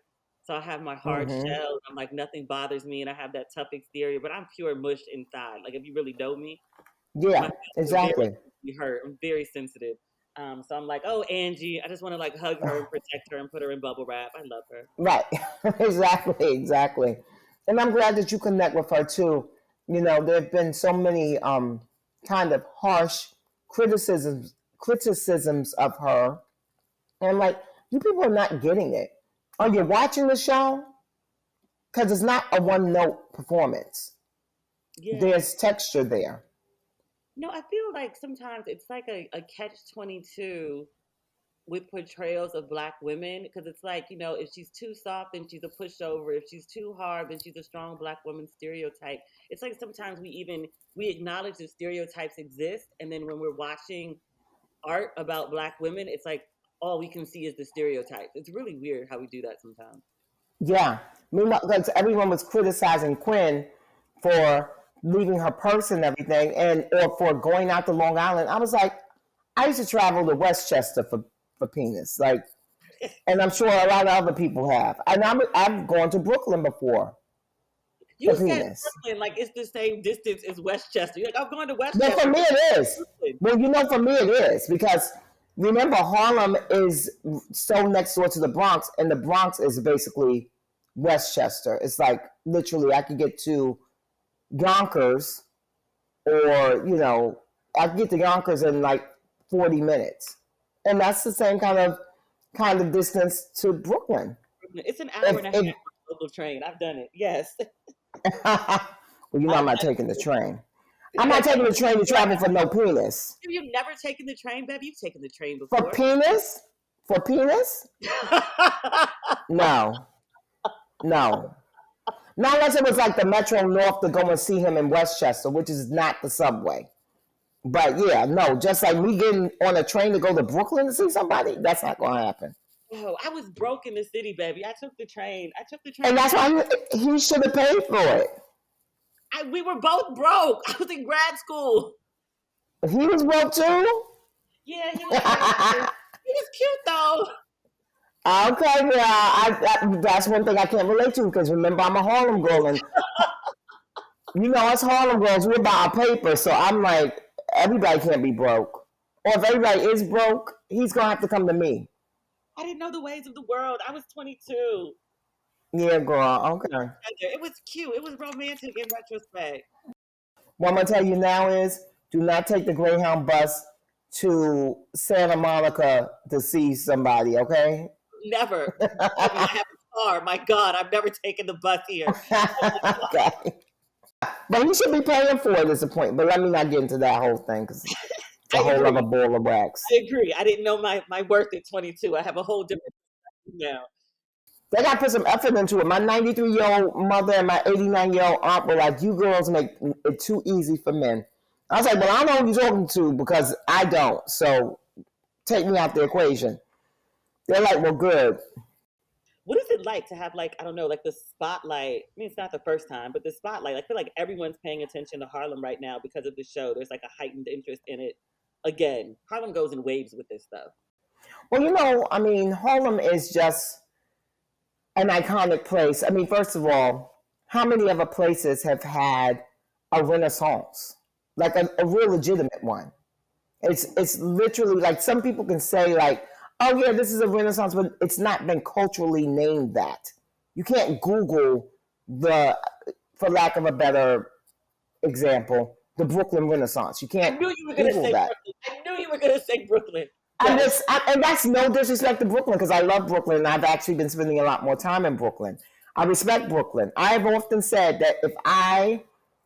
so I have my hard Mm-hmm. shell. I'm like, nothing bothers me, and I have that tough exterior, but I'm pure mush inside. Like, if you really know me, my Yeah, feelings are very exactly. easily hurt. I'm very sensitive. So I'm like, oh, Angie, I just want to like hug her and protect her and put her in bubble wrap. I love her. Right. Exactly. And I'm glad that you connect with her too. There have been so many kind of harsh criticisms of her. And like, you people are not getting it. Are you watching the show? Because it's not a one note performance. Yeah. There's texture there. No, I feel like sometimes it's like a catch 22 with portrayals of black women because it's like if she's too soft then she's a pushover, if she's too hard then she's a strong black woman stereotype. It's like sometimes we acknowledge the stereotypes exist, and then when we're watching art about black women it's like all we can see is the stereotypes. It's really weird how we do that sometimes. Yeah. Meanwhile, because everyone was criticizing Quinn for leaving her purse and everything, and or for going out to Long Island. I was like, I used to travel to Westchester for penis, like, and I'm sure a lot of other people have. And I've gone to Brooklyn before for You said penis. Brooklyn like it's the same distance as Westchester. You're like, I'm going to Well, Westchester. for me it is. Brooklyn. Well, for me it is because remember Harlem is so next door to the Bronx, and the Bronx is basically Westchester. It's like literally I could get to Yonkers, or I could get to Yonkers in like 40 minutes, and that's the same kind of distance to Brooklyn. It's an hour and a half on a local train. I've done it. Yes. Well, I'm not taking the train. I'm not taking the train to travel for no penis. Have you never taken the train, Bevy? You've taken the train before. For penis? For penis? No. Not unless it was like the Metro North to go and see him in Westchester, which is not the subway. But yeah, no, just like me getting on a train to go to Brooklyn to see somebody, that's not going to happen. Oh, I was broke in the city, Bevy. I took the train. And that's why he should have paid for it. We were both broke. I was in grad school. He was broke too? Yeah, he was cute though. Okay, yeah, that's one thing I can't relate to, because remember, I'm a Harlem girl, and us Harlem girls, we're about our paper, so I'm like, everybody can't be broke. Or if everybody is broke, he's going to have to come to me. I didn't know the ways of the world. I was 22. Yeah, girl, okay. It was cute. It was romantic in retrospect. What I'm going to tell you now is, do not take the Greyhound bus to Santa Monica to see somebody, okay? Never. I have a car. My God, I've never taken the bus here. Okay. But he should be paying for it, is the point. But let me not get into that whole thing, because it's a whole other ball of wax. I agree. I didn't know my worth at 22. I have a whole different now. They got to put some effort into it. My 93-year-old mother and my 89-year-old aunt were like, you girls make it too easy for men. I was like, well, I know who you're talking to, because I don't. So take me out the equation. They're like, well, good. What is it like to have, like, I don't know, like the spotlight? I mean, it's not the first time, but the spotlight. I feel like everyone's paying attention to Harlem right now because of the show. There's like a heightened interest in it. Again, Harlem goes in waves with this stuff. Well, I mean, Harlem is just an iconic place. I mean, first of all, how many other places have had a renaissance? Like a real legitimate one. It's literally like, some people can say like, oh yeah, this is a renaissance, but it's not been culturally named that. You can't Google for lack of a better example, the Brooklyn Renaissance. You can't. I knew you were going to say that. Brooklyn. I knew you were going to say Brooklyn. Yes. And that's no disrespect to Brooklyn, because I love Brooklyn, and I've actually been spending a lot more time in Brooklyn. I respect Brooklyn. I've often said that if I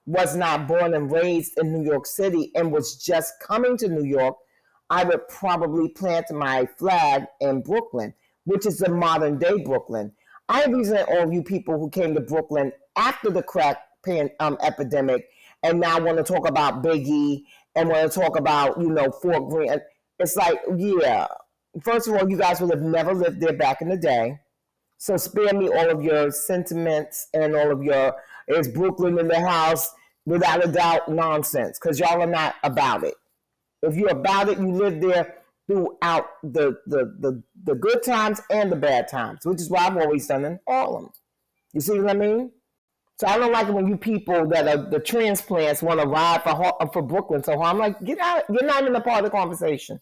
was not born and raised in New York City and was just coming to New York, I would probably plant my flag in Brooklyn, which is the modern day Brooklyn. I resent all you people who came to Brooklyn after the crack epidemic and now want to talk about Biggie and want to talk about, Fort Greene. It's like, yeah, first of all, you guys would have never lived there back in the day. So spare me all of your sentiments and all of your, is Brooklyn in the house, without a doubt, nonsense, because y'all are not about it. If you're about it, you live there throughout the good times and the bad times, which is why I've always done in Harlem. You see what I mean? So I don't like it when you people that are the transplants want to ride for Brooklyn so hard. I'm like, get out. You're not even a part of the conversation.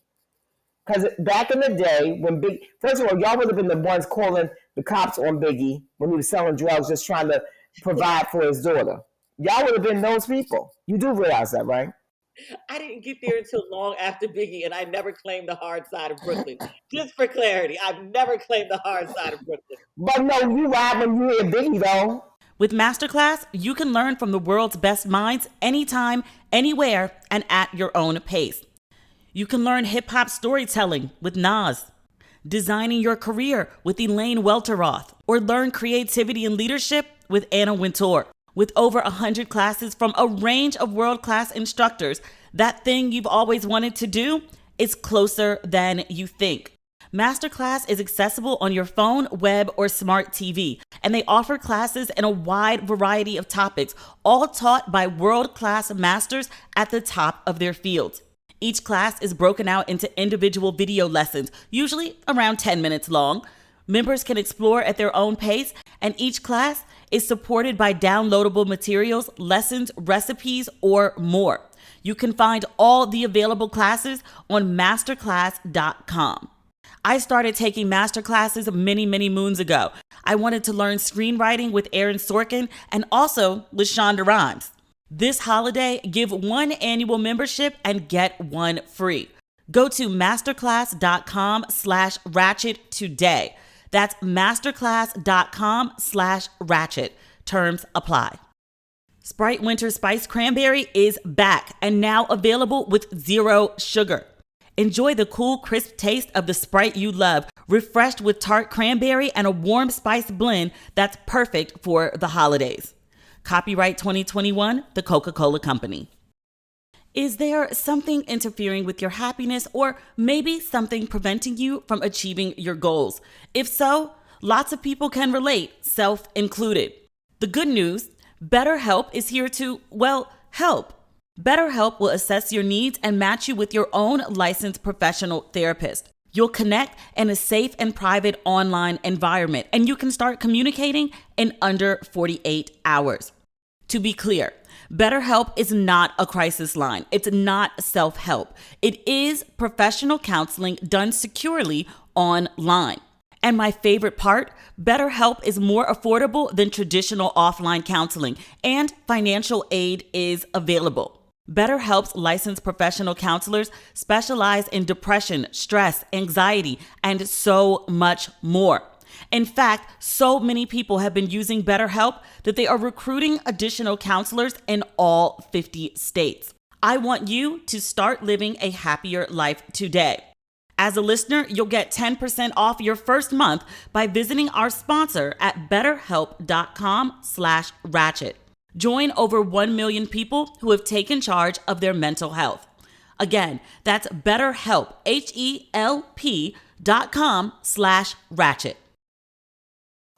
Because back in the day, when first of all, y'all would have been the ones calling the cops on Biggie when he was selling drugs, just trying to provide for his daughter. Y'all would have been those people. You do realize that, right? I didn't get there until long after Biggie, and I never claimed the hard side of Brooklyn. Just for clarity, I've never claimed the hard side of Brooklyn. But no, you ride when you hear Biggie, though. With Masterclass, you can learn from the world's best minds anytime, anywhere, and at your own pace. You can learn hip-hop storytelling with Nas, designing your career with Elaine Welteroth, or learn creativity and leadership with Anna Wintour. With over 100 classes from a range of world-class instructors, that thing you've always wanted to do is closer than you think. Masterclass is accessible on your phone, web, or smart TV, and they offer classes in a wide variety of topics, all taught by world-class masters at the top of their fields. Each class is broken out into individual video lessons, usually around 10 minutes long. Members can explore at their own pace, and each class is supported by downloadable materials, lessons, recipes, or more. You can find all the available classes on masterclass.com. I started taking masterclasses many, many moons ago. I wanted to learn screenwriting with Aaron Sorkin and also with Shonda Rhimes. This holiday, give one annual membership and get one free. Go to masterclass.com/ratchet today. That's masterclass.com/ratchet. Terms apply. Sprite Winter Spiced Cranberry is back and now available with 0 sugar. Enjoy the cool, crisp taste of the Sprite you love, refreshed with tart cranberry and a warm spice blend that's perfect for the holidays. Copyright 2021, The Coca-Cola Company. Is there something interfering with your happiness or maybe something preventing you from achieving your goals? If so, lots of people can relate, self included. The good news, BetterHelp is here to, well, help. BetterHelp will assess your needs and match you with your own licensed professional therapist. You'll connect in a safe and private online environment, and you can start communicating in under 48 hours. To be clear, BetterHelp is not a crisis line. It's not self-help. It is professional counseling done securely online. And my favorite part, BetterHelp is more affordable than traditional offline counseling, and financial aid is available. BetterHelp's licensed professional counselors specialize in depression, stress, anxiety, and so much more. In fact, so many people have been using BetterHelp that they are recruiting additional counselors in all 50 states. I want you to start living a happier life today. As a listener, you'll get 10% off your first month by visiting our sponsor at betterhelp.com/ratchet. Join over 1 million people who have taken charge of their mental health. Again, that's BetterHelp, HELP.com/ratchet.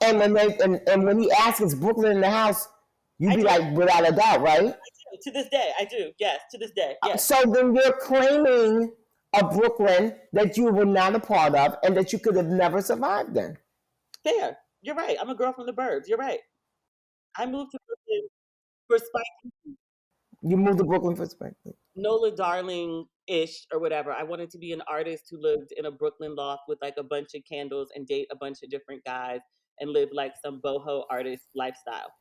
And when he asks, is Brooklyn in the house, you be like, without a doubt, right? I do. To this day, I do. Yes, to this day. Yes. So then you're claiming a Brooklyn that you were not a part of and that you could have never survived in. Fair. You're right. I'm a girl from the burbs. You're right. I moved to Brooklyn for Spike. You moved to Brooklyn for Spike. Nola Darling-ish or whatever. I wanted to be an artist who lived in a Brooklyn loft with like a bunch of candles and date a bunch of different guys and live like some boho artist lifestyle.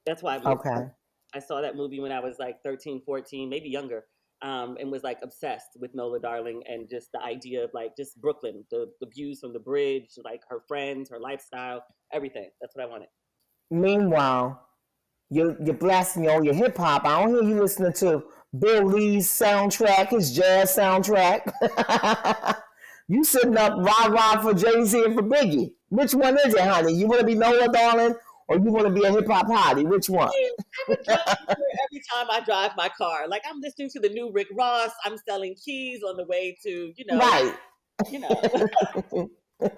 That's why I moved. Okay. I saw that movie when I was like 13, 14, maybe younger, and was like obsessed with Nola Darling and just the idea of like just Brooklyn, the views from the bridge, like her friends, her lifestyle, everything. That's what I wanted. Meanwhile, you're blasting all your hip hop. I don't hear you listening to Bill Lee's soundtrack, his jazz soundtrack. You sitting up rah for Jay-Z and for Biggie. Which one is it, honey? You want to be Nola Darling or you want to be a hip hop hottie? Which one? Every time I drive my car, like I'm listening to the new Rick Ross. I'm selling keys on the way to, Right.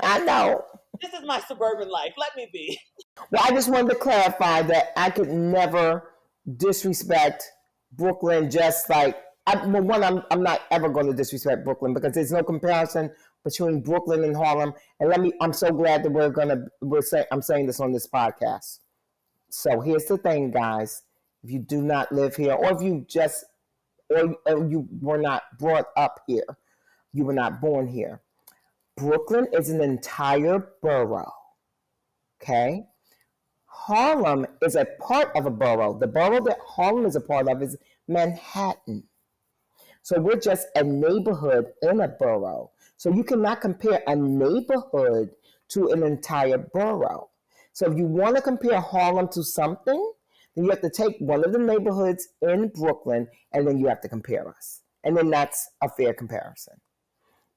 I know. This is my suburban life. Let me be. Well, I just wanted to clarify that I could never disrespect Brooklyn just like, I'm not ever going to disrespect Brooklyn because there's no comparison between Brooklyn and Harlem. And I'm so glad that I'm saying this on this podcast. So here's the thing, guys. If you do not live here, or if you you were not brought up here, you were not born here. Brooklyn is an entire borough. Okay? Harlem is a part of a borough. The borough that Harlem is a part of is Manhattan. So we're just a neighborhood in a borough. So you cannot compare a neighborhood to an entire borough. So if you want to compare Harlem to something, then you have to take one of the neighborhoods in Brooklyn and then you have to compare us. And then that's a fair comparison.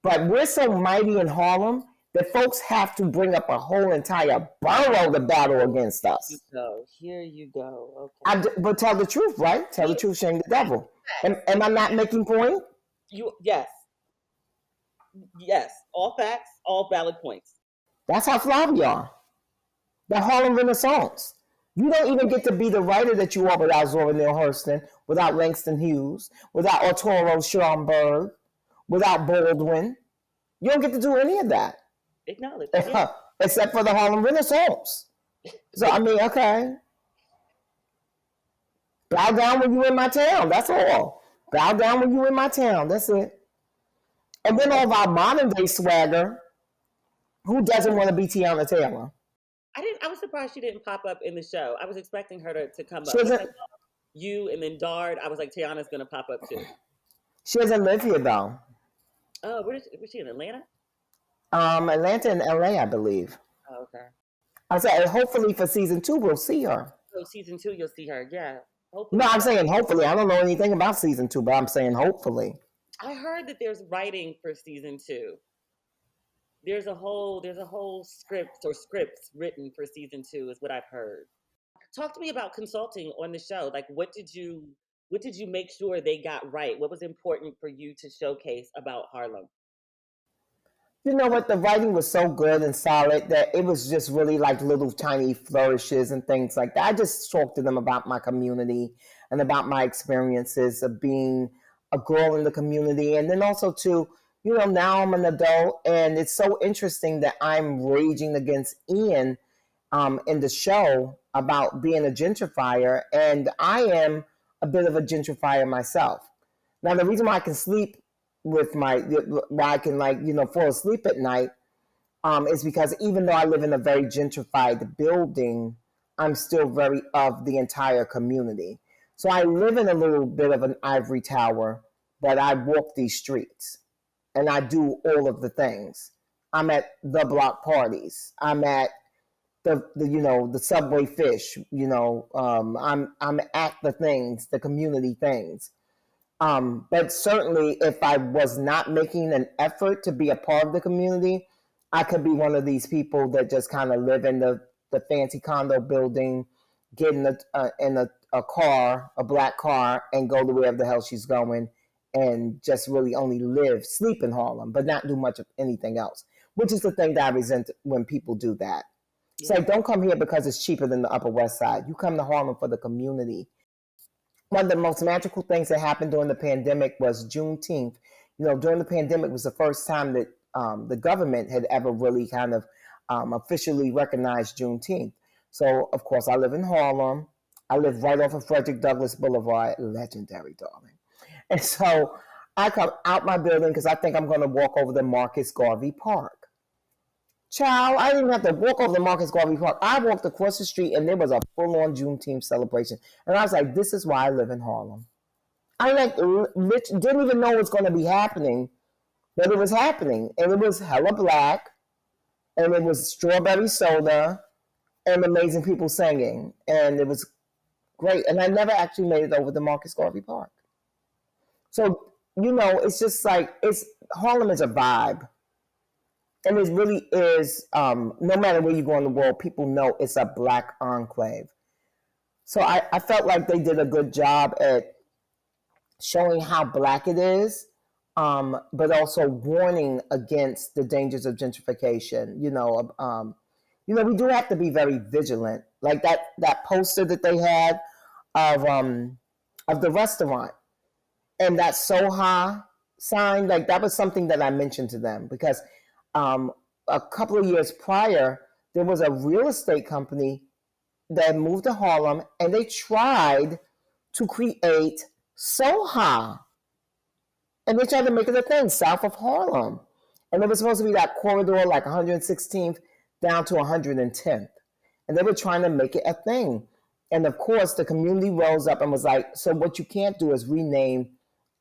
But we're so mighty in Harlem that folks have to bring up a whole entire borough to battle against us. Here you go. Okay. But tell the truth, right? Tell the truth, shame the devil. Am I not making point? Yes. All facts, all valid points. That's how fly we are. The Harlem Renaissance. You don't even get to be the writer that you are without Zora Neale Hurston, without Langston Hughes, without Arturo Schomburg, without Baldwin. You don't get to do any of that. Acknowledge. Except for the Harlem Renaissance. So, I mean, okay. Bow down when you in my town. That's all. Bow down when you in my town. That's it. And then all of our modern day swagger, who doesn't want to be Tiana Taylor? I was surprised she didn't pop up in the show. I was expecting her to come She up. Once I doesn't. saw you and then Dard, I was like, Tiana's gonna pop up too. She doesn't live here though. Oh, was she in Atlanta? Atlanta and LA, I believe. Oh, okay. I said, hopefully for season 2, we'll see her. So season 2, you'll see her. Yeah. Hopefully. No, I'm saying hopefully. I don't know anything about season 2, but I'm saying hopefully. I heard that there's writing for season 2. There's a whole scripts written for season 2 is what I've heard. Talk to me about consulting on the show. Like what did you make sure they got right? What was important for you to showcase about Harlem? You know what? The writing was so good and solid that it was just really like little tiny flourishes and things like that. I just talked to them about my community and about my experiences of being a girl in the community. And then also to, now I'm an adult and it's so interesting that I'm raging against Ian in the show about being a gentrifier. And I am a bit of a gentrifier myself. Now, the reason why I can sleep why I can fall asleep at night is because even though I live in a very gentrified building, I'm still very of the entire community. So I live in a little bit of an ivory tower, but I walk these streets and I do all of the things. I'm at the block parties. I'm at the Subway Fish. I'm at the things, the community things. But certainly, if I was not making an effort to be a part of the community, I could be one of these people that just kind of live in the fancy condo building, get in a car, a black car, and go to wherever the hell she's going, and just really only sleep in Harlem, but not do much of anything else, which is the thing that I resent when people do that. It's like, don't come here because it's cheaper than the Upper West Side. You come to Harlem for the community. One of the most magical things that happened during the pandemic was Juneteenth. During the pandemic was the first time that the government had ever really kind of officially recognized Juneteenth. So, of course, I live in Harlem. I live right off of Frederick Douglass Boulevard, legendary, darling. And so I come out my building because I think I'm going to walk over to Marcus Garvey Park. Child, I didn't even have to walk over to Marcus Garvey Park. I walked across the street and there was a full-on Juneteenth celebration. And I was like, this is why I live in Harlem. I didn't even know it was going to be happening, but it was happening. And it was hella black, and it was strawberry soda, and amazing people singing. And it was great. And I never actually made it over to Marcus Garvey Park. So, it's just like, Harlem is a vibe. And it really is, no matter where you go in the world, people know it's a black enclave. So I felt like they did a good job at showing how black it is, but also warning against the dangers of gentrification. We do have to be very vigilant. Like that poster that they had of the restaurant and that Soha sign, like that was something that I mentioned to them because a couple of years prior, there was a real estate company that moved to Harlem and they tried to create Soha. And they tried to make it a thing south of Harlem. And it was supposed to be that corridor like 116th down to 110th. And they were trying to make it a thing. And of course, the community rose up and was like, so what you can't do is rename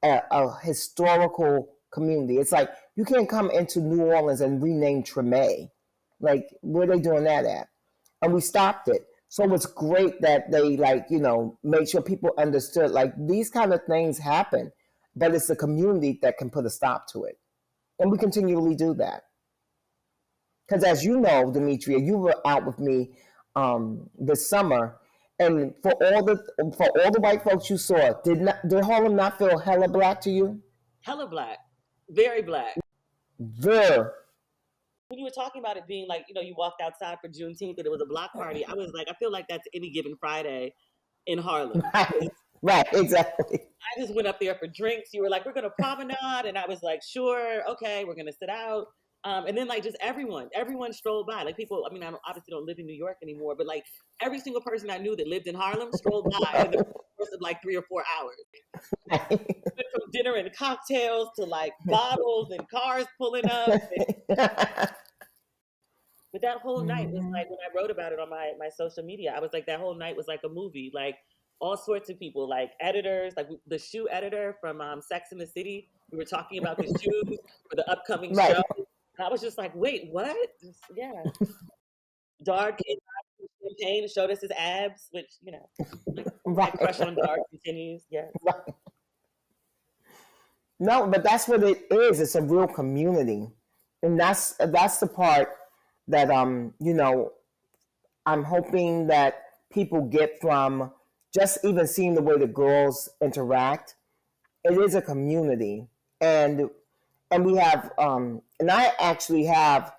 a historical community. It's like, you can't come into New Orleans and rename Treme. Like, where are they doing that at? And we stopped it. So it's great that they made sure people understood these kind of things happen, but it's the community that can put a stop to it. And we continually do that. Because as you know, Demetria, you were out with me this summer, and for all the white folks you saw, did Harlem not feel hella black to you? Hella black. Very black. Very. When you were talking about it being like, you walked outside for Juneteenth and it was a block party, I was like, I feel like that's any given Friday in Harlem. Right, exactly. I just went up there for drinks. You were like, we're going to promenade. And I was like, sure, okay, we're going to sit out. And then like just everyone strolled by. Like people, I mean, obviously don't live in New York anymore, but like every single person I knew that lived in Harlem strolled by in the course of like 3 or 4 hours. From dinner and cocktails to like bottles and cars pulling up. But that whole night was like when I wrote about it on my social media, I was like that whole night was like a movie. Like all sorts of people, like editors, like the shoe editor from Sex and the City. We were talking about the shoes for the upcoming Right. show. And I was just like, wait, what? Yeah. Dard came out with champagne and showed us his abs, which, you know, my crush on Dard continues. Yes. Right. No, but that's what it is. It's a real community. And that's the part that you know, I'm hoping that people get from just even seeing the way the girls interact. It is a community. And we have and I actually have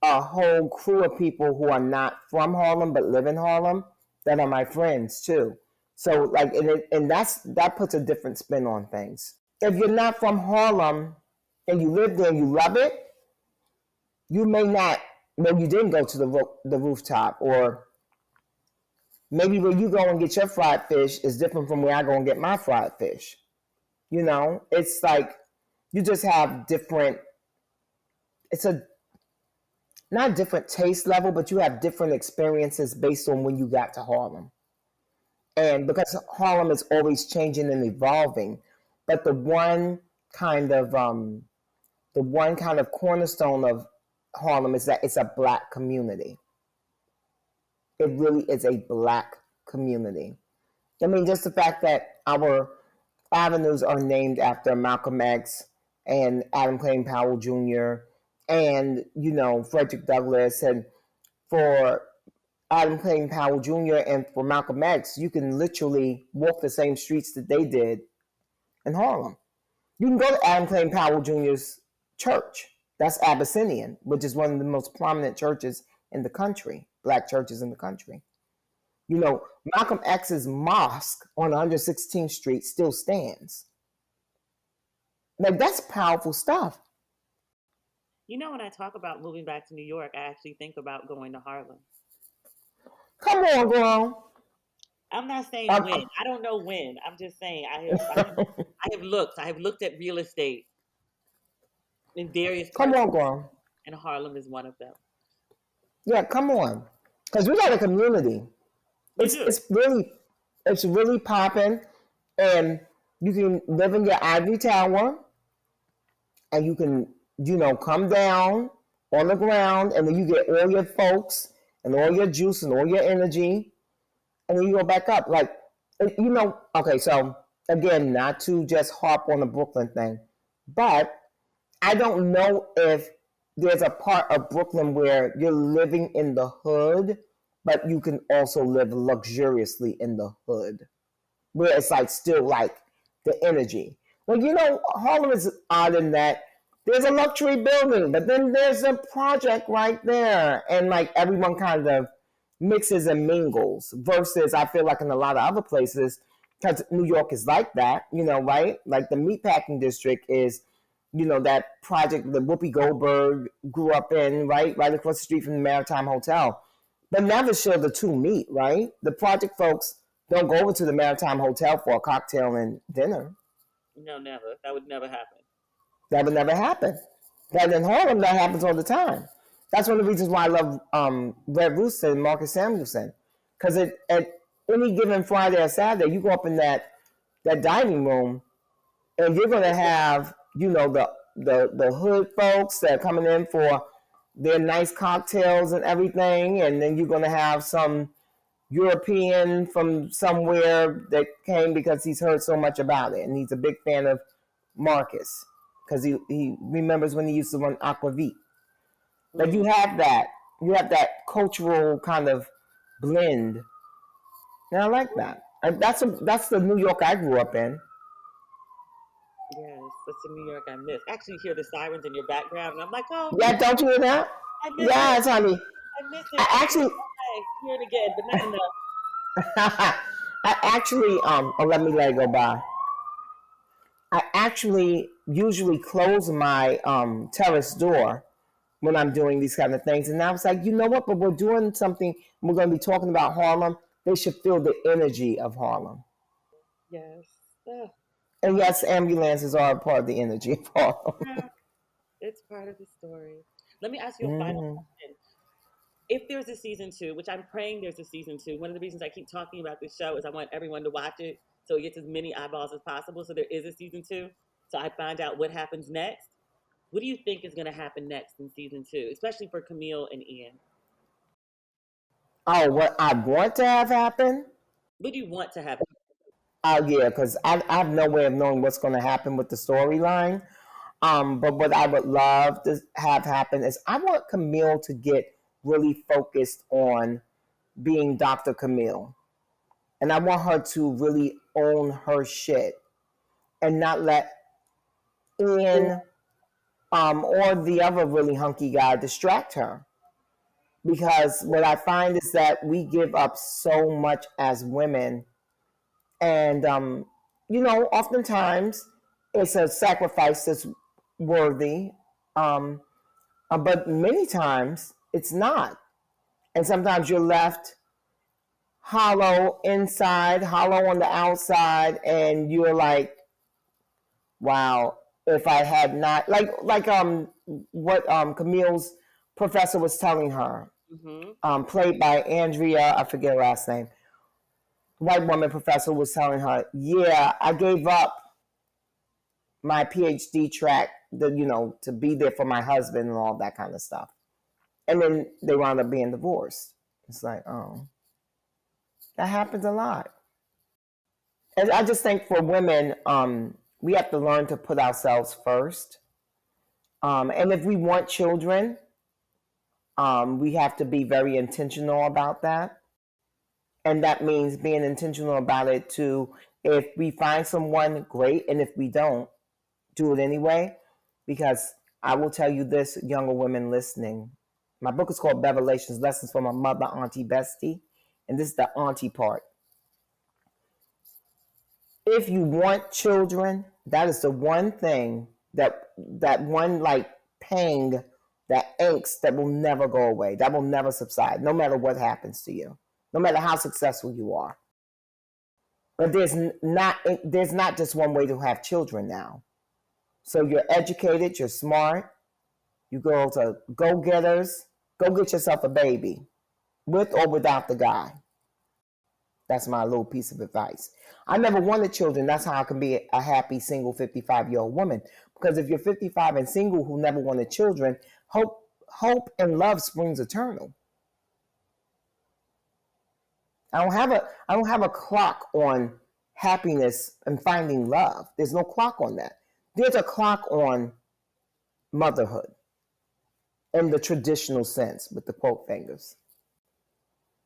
a whole crew of people who are not from Harlem but live in Harlem that are my friends too. So like and that puts a different spin on things. If you're not from Harlem and you live there and you love it, you may not. Maybe you didn't go to the rooftop, or maybe where you go and get your fried fish is different from where I go and get my fried fish. You know, it's like you just have different. It's a not different taste level, but you have different experiences based on when you got to Harlem. And because Harlem is always changing and evolving, but the one kind of cornerstone of Harlem is that it's a Black community. It really is a Black community. I mean, just the fact that our avenues are named after Malcolm X and Adam Clayton Powell Jr. and, you know, Frederick Douglass, and for Adam Clayton Powell Jr. and for Malcolm X, you can literally walk the same streets that they did in Harlem. You can go to Adam Clayton Powell Jr.'s church. That's Abyssinian, which is one of the most prominent churches in the country, Black churches in the country. You know, Malcolm X's mosque on 116th Street still stands. Like, that's powerful stuff. You know, when I talk about moving back to New York, I actually think about going to Harlem. Come on, girl. I'm not saying when. I don't know when. I'm just saying I have looked. I have looked at real estate in various Come parts, on, girl. and Harlem is one of them. Yeah, come on. Because we got a community. It's really popping, and you can live in your ivory tower, and you can, you know, come down on the ground, and then you get all your folks and all your juice and all your energy, and then you go back up. Like, you know, okay, so again, not to just harp on the Brooklyn thing, but I don't know if there's a part of Brooklyn where you're living in the hood, but you can also live luxuriously in the hood, where it's like still like the energy. Well, you know, Harlem is odd in that there's a luxury building, but then there's a project right there, and like everyone kind of mixes and mingles. Versus, I feel like in a lot of other places, because New York is like that, you know, right? Like the meatpacking district is, you know, that project that Whoopi Goldberg grew up in, right across the street from the Maritime Hotel. But never share the two meet, right? The project folks don't go over to the Maritime Hotel for a cocktail and dinner. No, never. That would never happen. That would never happen. But in Harlem, that happens all the time. That's one of the reasons why I love Red Rooster and Marcus Samuelson. Because at any given Friday or Saturday, you go up in that dining room, and you're going to have, you know, the hood folks that are coming in for their nice cocktails and everything, and then you're going to have some European from somewhere that came because he's heard so much about it, and he's a big fan of Marcus because he remembers when he used to run Aquavit. Like you have that cultural kind of blend, and I like that. That's the New York I grew up in. Yes, that's the New York I miss. I actually hear the sirens in your background, and I'm like, oh. Yeah, don't you hear that? I miss yes, it. honey. I miss it. I actually hear it again, but not enough. I actually let me let it go by. I actually usually close my terrace door when I'm doing these kind of things. And I was like, you know what? But we're doing something. We're going to be talking about Harlem. They should feel the energy of Harlem. Yes. Ugh. And yes, ambulances are a part of the energy of Harlem. Yeah, it's part of the story. Let me ask you a final Mm-hmm. question. If there's a season two, which I'm praying there's a season two, one of the reasons I keep talking about this show is I want everyone to watch it so it gets as many eyeballs as possible. So there is a season two. So I find out what happens next. What do you think is going to happen next in season two, especially for Camille and Ian? Oh, what I want to have happen? What do you want to happen? Oh, yeah, because I have no way of knowing what's going to happen with the storyline. But what I would love to have happen is I want Camille to get really focused on being Dr. Camille. And I want her to really own her shit and not let Ian or the other really hunky guy distract her. Because what I find is that we give up so much as women. And, oftentimes it's a sacrifice that's worthy. Um, but many times it's not. And sometimes you're left hollow inside, hollow on the outside, and you're like, wow, if I had not what Camille's professor was telling her, Mm-hmm. played by Andrea, I forget her last name. White woman professor was telling her, yeah, I gave up my PhD track, to be there for my husband and all that kind of stuff. And then they wound up being divorced. It's like, oh, that happens a lot. And I just think for women, we have to learn to put ourselves first. And if we want children, we have to be very intentional about that. And that means being intentional about it too. If we find someone, great. And if we don't, do it anyway. Because I will tell you this, younger women listening. My book is called Revelations, Lessons from a Mother, Auntie, Bestie. And this is the auntie part. If you want children, that is the one thing that one like pang, that angst that will never go away, that will never subside, no matter what happens to you, no matter how successful you are. But there's not just one way to have children now. So you're educated, you're smart, you go to go-getters, go get yourself a baby, with or without the guy. That's my little piece of advice. I never wanted children. That's how I can be a happy single 55-year-old woman. Because if you're 55 and single who never wanted children, hope and love springs eternal. I don't have a clock on happiness and finding love. There's no clock on that. There's a clock on motherhood in the traditional sense with the quote fingers.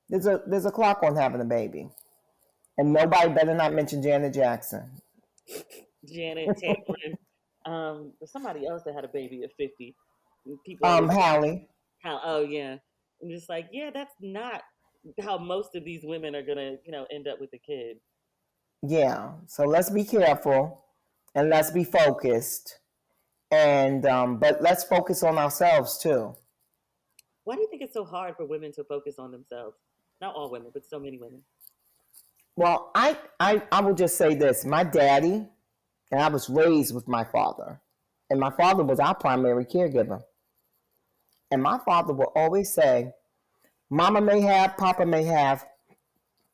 There's a clock on having a baby. And nobody better not mention Janet Jackson. Janet, Tamlin, there's somebody else that had a baby at 50. And people always Hallie. how, oh yeah. I'm just like, yeah, that's not how most of these women are gonna, end up with a kid. Yeah. So let's be careful and let's be focused. And but let's focus on ourselves too. Why do you think it's so hard for women to focus on themselves? Not all women, but so many women. Well, I will just say this. My daddy, and I was raised with my father. And my father was our primary caregiver. And my father would always say, Mama may have, Papa may have,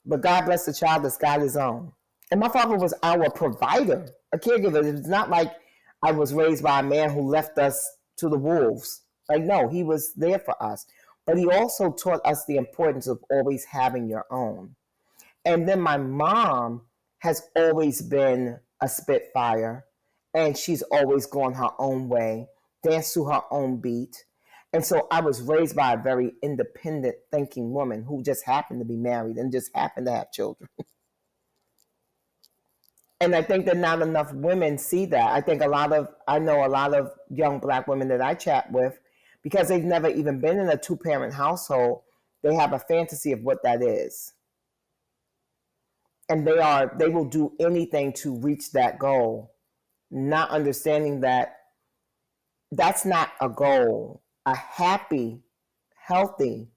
but God bless the child that's got his own. And my father was our provider, a caregiver. It's not like I was raised by a man who left us to the wolves. Like, no, he was there for us. But he also taught us the importance of always having your own. And then my mom has always been a spitfire, and she's always gone her own way, danced to her own beat. And so I was raised by a very independent thinking woman who just happened to be married and just happened to have children. And I think that not enough women see that. I know a lot of young Black women that I chat with, because they've never even been in a two-parent household, they have a fantasy of what that is. And they will do anything to reach that goal, not understanding that that's not a goal. A happy, healthy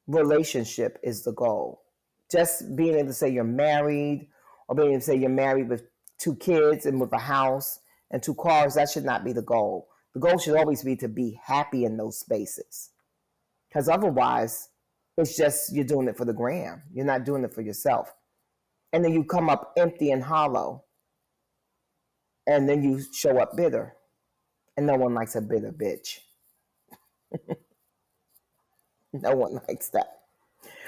relationship is the goal. Just being able to say you're married, or being able to say you're married with 2 kids and with a house and 2 cars, that should not be the goal. The goal should always be to be happy in those spaces. Because otherwise, it's just you're doing it for the gram. You're not doing it for yourself. And then you come up empty and hollow. And then you show up bitter. And no one likes a bitter bitch. No one likes that.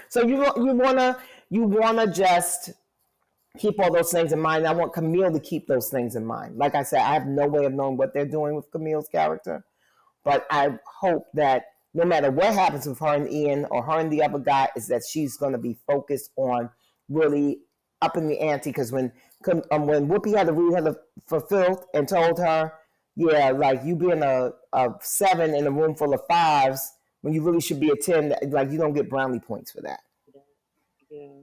So you wanna just keep all those things in mind. I want Camille to keep those things in mind. Like I said, I have no way of knowing what they're doing with Camille's character, but I hope that no matter what happens with her and Ian or her and the other guy, is that she's going to be focused on really upping the ante. Because when Whoopi had to read her for filth and told her, yeah, like you being a 7 in a room full of 5s when you really should be a 10, like you don't get brownie points for that. Yeah.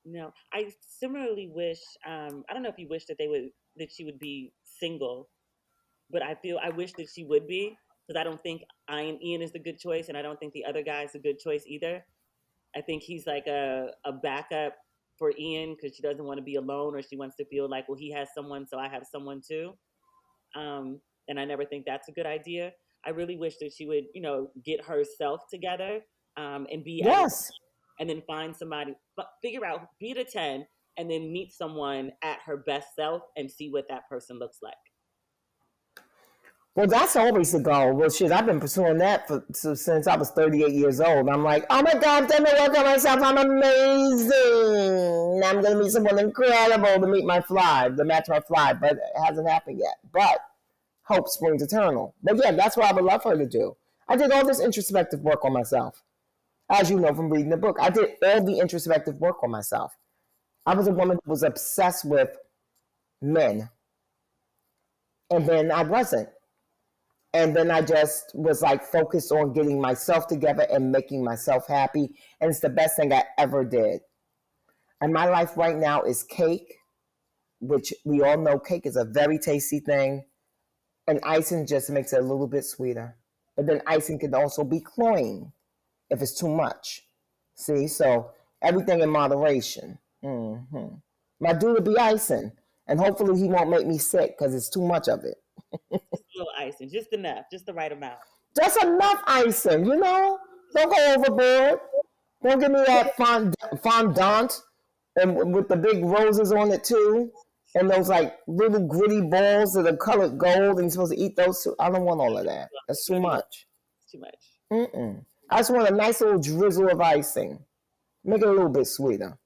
No, I similarly wish. I don't know if you wish that she would be single, but I wish that she would be, because I don't think Ian is the good choice, and I don't think the other guy is a good choice either. I think he's like a backup for Ian, because she doesn't want to be alone, or she wants to feel like, well, he has someone, so I have someone too. And I never think that's a good idea. I really wish that she would, get herself together, and be at Yes. and then find somebody, but figure out, be at a 10, and then meet someone at her best self and see what that person looks like. Well, that's always the goal. Well, shit, I've been pursuing that since I was 38 years old. I'm like, oh my God, let me work on myself. I'm amazing. I'm going to meet someone incredible to meet my fly, to match my fly, but it hasn't happened yet. But hope springs eternal. But yeah, that's what I would love her to do. I did all this introspective work on myself. As you know from reading the book, I did all the introspective work on myself. I was a woman who was obsessed with men. And then I wasn't. And then I just was like focused on getting myself together and making myself happy. And it's the best thing I ever did. And my life right now is cake, which we all know cake is a very tasty thing. And icing just makes it a little bit sweeter. But then icing can also be cloying if it's too much. See, so everything in moderation. Mm-hmm. My dude will be icing. And hopefully he won't make me sick because it's too much of it. Just a little icing, just enough, just the right amount. Just enough icing, Don't go overboard. Don't give me that fondant and with the big roses on it too. And those like little gritty balls that are colored gold and you're supposed to eat those too. I don't want all of that. That's too much. It's too much. Mm-mm. I just want a nice little drizzle of icing. Make it a little bit sweeter.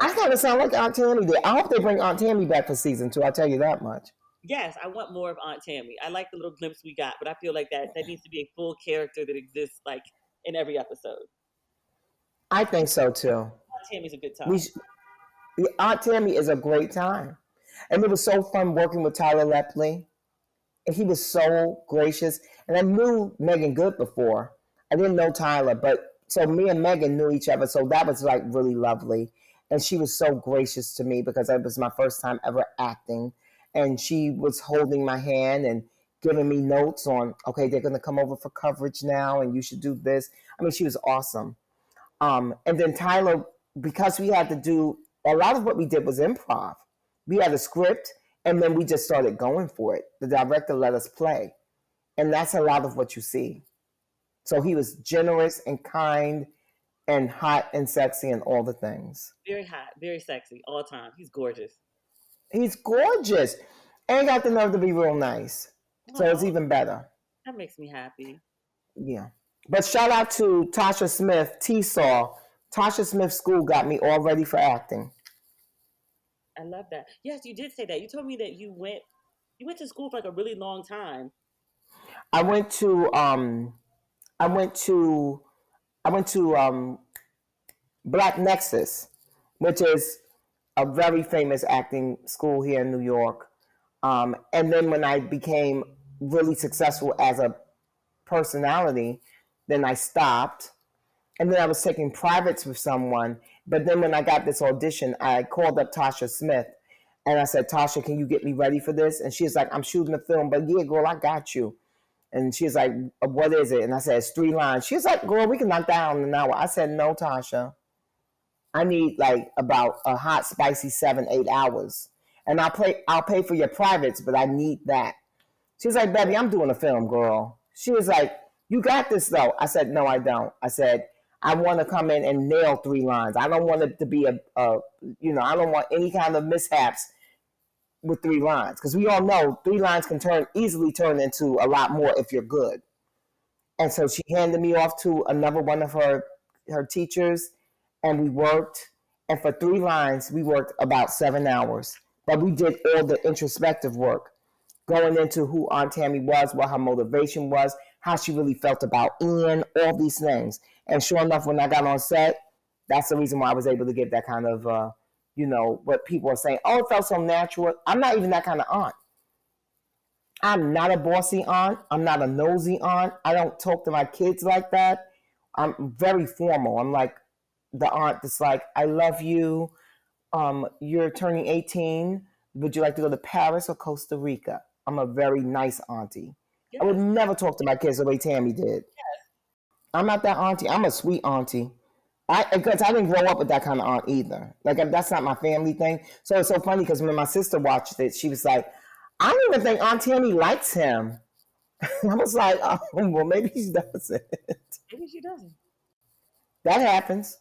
I kind of sound like Aunt Tammy did. I hope they bring Aunt Tammy back for season 2. I'll tell you that much. Yes, I want more of Aunt Tammy. I like the little glimpse we got, but I feel like that needs to be a full character that exists like in every episode. I think so too. Aunt Tammy's a good time. Aunt Tammy is a great time. And it was so fun working with Tyler Lepley. And he was so gracious. And I knew Megan Good before. I didn't know Tyler, but so me and Megan knew each other. So that was like really lovely. And she was so gracious to me because it was my first time ever acting. And she was holding my hand and giving me notes on, okay, they're going to come over for coverage now and you should do this. I mean, she was awesome. And then Tyler, because we had to do, a lot of what we did was improv. We had a script and then we just started going for it. The director let us play. And that's a lot of what you see. So he was generous and kind and hot and sexy and all the things. Very hot, very sexy, all the time. He's gorgeous. He's gorgeous. And got the nerve to be real nice. So it's even better. That makes me happy. Yeah. But shout out to Tasha Smith, T-Saw. Tasha Smith School got me all ready for acting. I love that. Yes, you did say that. You told me that you went to school for like a really long time. I went to Black Nexus, which is a very famous acting school here in New York. And then when I became really successful as a personality, then I stopped. And then I was taking privates with someone. But then when I got this audition, I called up Tasha Smith. And I said, Tasha, can you get me ready for this? And she's like, I'm shooting a film. But yeah, girl, I got you. And she's like, what is it? And I said, it's 3 lines. She's like, girl, we can knock that out in an hour. I said, no, Tasha. I need like about a hot, spicy 7-8 hours. And I'll pay for your privates, but I need that. She's like, baby, I'm doing a film, girl. She was like, you got this though. I said, no, I don't. I said, I want to come in and nail 3 lines. I don't want it to be I don't want any kind of mishaps with 3 lines. Because we all know 3 lines can easily turn into a lot more if you're good. And so she handed me off to another one of her teachers, and we worked. And for 3 lines, we worked about 7 hours. But we did all the introspective work, going into who Aunt Tammy was, what her motivation was, how she really felt about Ian, all these things. And sure enough, when I got on set, that's the reason why I was able to get that kind of, what people are saying. Oh, it felt so natural. I'm not even that kind of aunt. I'm not a bossy aunt. I'm not a nosy aunt. I don't talk to my kids like that. I'm very formal. I'm like the aunt that's like, I love you. You're turning 18. Would you like to go to Paris or Costa Rica? I'm a very nice auntie. Yes. I would never talk to my kids the way Tammy did. Yes. I'm not that auntie. I'm a sweet auntie. Because I didn't grow up with that kind of aunt either. Like, that's not my family thing. So it's so funny because when my sister watched it, she was like, I don't even think Aunt Tammy likes him. I was like, oh, well, maybe she doesn't. Maybe she doesn't. That happens.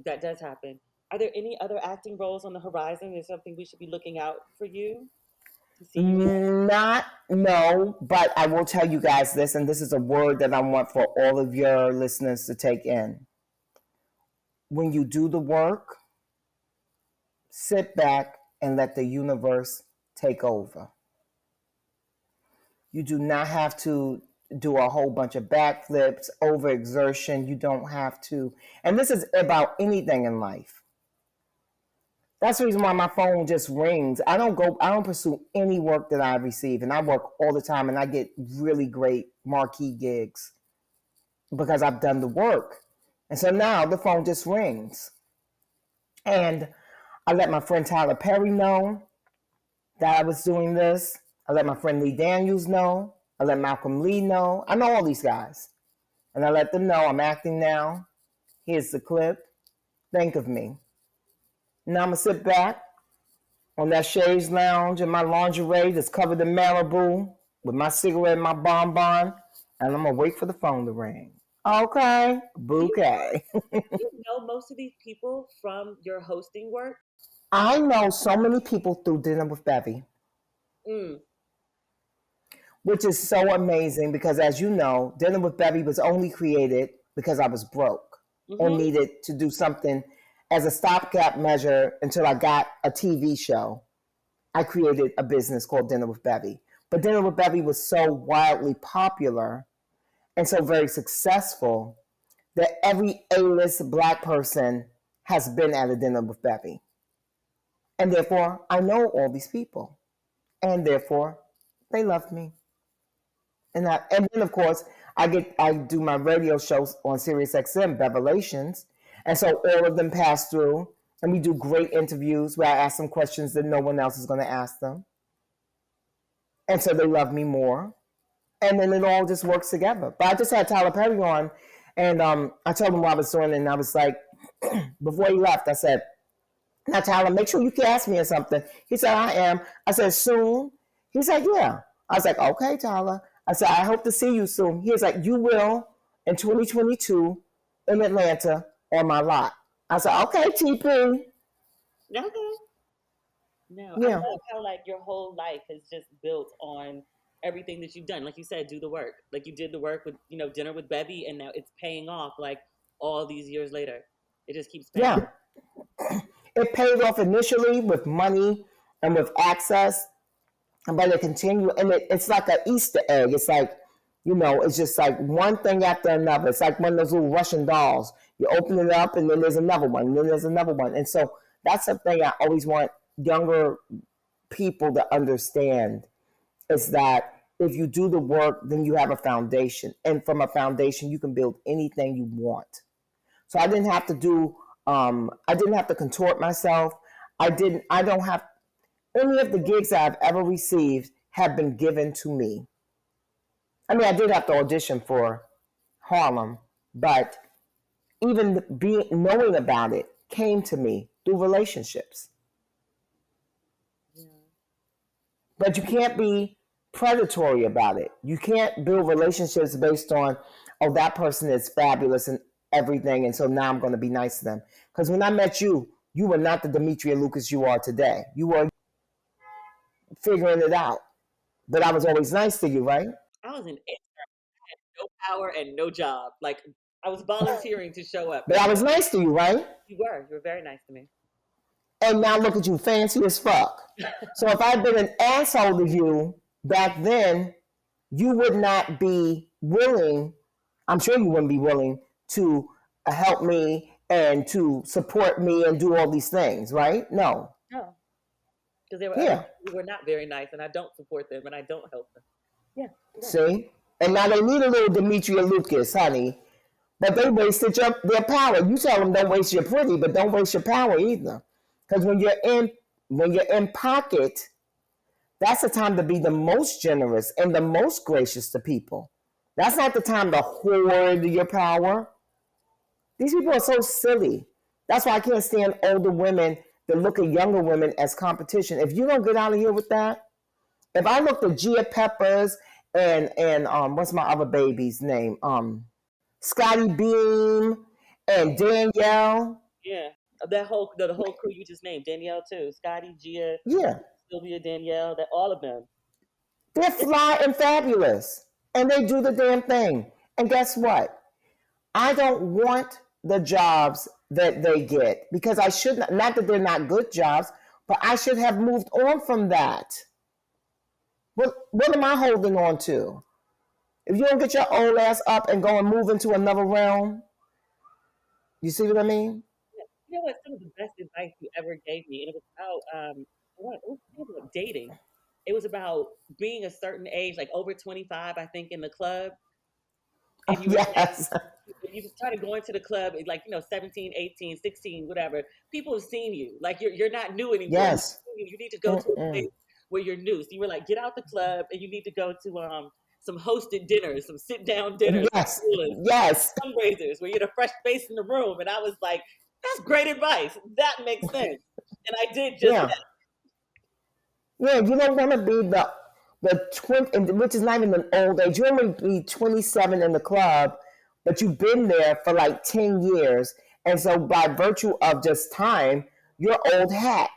That does happen. Are there any other acting roles on the horizon? Is something we should be looking out for you? No, but I will tell you guys this, and this is a word that I want for all of your listeners to take in. When you do the work, sit back and let the universe take over. You do not have to do a whole bunch of backflips, overexertion. You don't have to. And this is about anything in life. That's the reason why my phone just rings. I don't pursue any work that I receive. And I work all the time and I get really great marquee gigs because I've done the work. And so now the phone just rings. And I let my friend Tyler Perry know that I was doing this. I let my friend Lee Daniels know. I let Malcolm Lee know. I know all these guys. And I let them know I'm acting now. Here's the clip. Think of me. Now I'm going to sit back on that chaise lounge in my lingerie that's covered in Malibu with my cigarette and my bonbon, and I'm going to wait for the phone to ring. Okay, bouquet. You know most of these people from your hosting work? I know so many people through Dinner with Bevy. Which is so amazing because, as you know, Dinner with Bevy was only created because I was broke or needed to do something as a stopgap measure until I got a TV show. I created a business called Dinner with Bevy. But Dinner with Bevy was so wildly popular and so very successful that every A-list Black person has been at a Dinner with Bevy. And therefore, I know all these people. And therefore, they love me. And then, of course, I do my radio shows on Sirius XM, Bevelations. And so all of them pass through, and we do great interviews where I ask them questions that no one else is going to ask them. And so they love me more. And then it all just works together. But I just had Tyler Perry on, and I told him what I was doing, and I was like, before he left, I said, now, Tyler, make sure you cast me or something. He said, I am. I said, soon? He said, yeah. I was like, okay, Tyler. I said, I hope to see you soon. He was like, you will in 2022 in Atlanta on my lot. I said, okay, TP. Okay. No, yeah. I love how like your whole life is just built on everything that you've done. Like you said, do the work. Like you did the work with, Dinner with Bevy, and now it's paying off like all these years later. It just keeps paying off. It paid off initially with money and with access, but it continued, and it's like an Easter egg. It's like, it's just like one thing after another. It's like one of those little Russian dolls. You open it up, and then there's another one, and then there's another one. And so that's something I always want younger people to understand, is that if you do the work, then you have a foundation. And from a foundation, you can build anything you want. So I didn't have to I didn't have to contort myself. I don't have, any of the gigs that I've ever received have been given to me. I mean, I did have to audition for Harlem, but even knowing about it came to me through relationships. Yeah. But you can't be predatory about it. You can't build relationships based on, oh, that person is fabulous and everything, and so now I'm going to be nice to them. Because when I met you, you were not the Demetria Lucas you are today. You were figuring it out. But I was always nice to you, right? I was an intern, had no power and no job. Like I was volunteering to show up. But I was nice to you, right? You were very nice to me. And now look at you, fancy as fuck. So if I'd been an asshole to you back then, you would not be willing, I'm sure you wouldn't be willing to help me and to support me and do all these things, right? No. No, because there were other Yeah. people who were not very nice, and I don't support them, and I don't help them. Yeah. See? And now they need a little Demetria Lucas, honey. But they wasted their power. You tell them don't waste your pretty, but don't waste your power either. Because when you're in pocket, that's the time to be the most generous and the most gracious to people. That's not the time to hoard your power. These people are so silly. That's why I can't stand older women that look at younger women as competition. If you don't get out of here with that, if I looked at Gia Peppers and what's my other baby's name? Scotty Beam and Danielle. Yeah. The whole crew you just named, Danielle too, Scotty, Gia, Yeah. Sylvia, Danielle, that all of them. They're fly and fabulous. And they do the damn thing. And guess what? I don't want the jobs that they get because I should not that they're not good jobs, but I should have moved on from that. What am I holding on to? If you don't get your old ass up and go and move into another realm, you see what I mean? You know what? Some of the best advice you ever gave me, and it was about it was about dating. It was about being a certain age, like over 25, I think, in the club, and you were Yes. you just started going to the club at like 17, 18, 16, whatever. People have seen you. Like you're not new anymore. Yes. You need to go to a place where you're new. So you were like, get out the club and you need to go to some hosted dinners, some sit down dinners, Yes. some Yes. fundraisers where you're the fresh face in the room. And I was like, that's great advice. That makes sense. And I did just Yeah. that. Yeah, you don't want to be the 20, which is not even an old age. You don't want to be 27 in the club, but you've been there for like 10 years. And so by virtue of just time, you're old hat.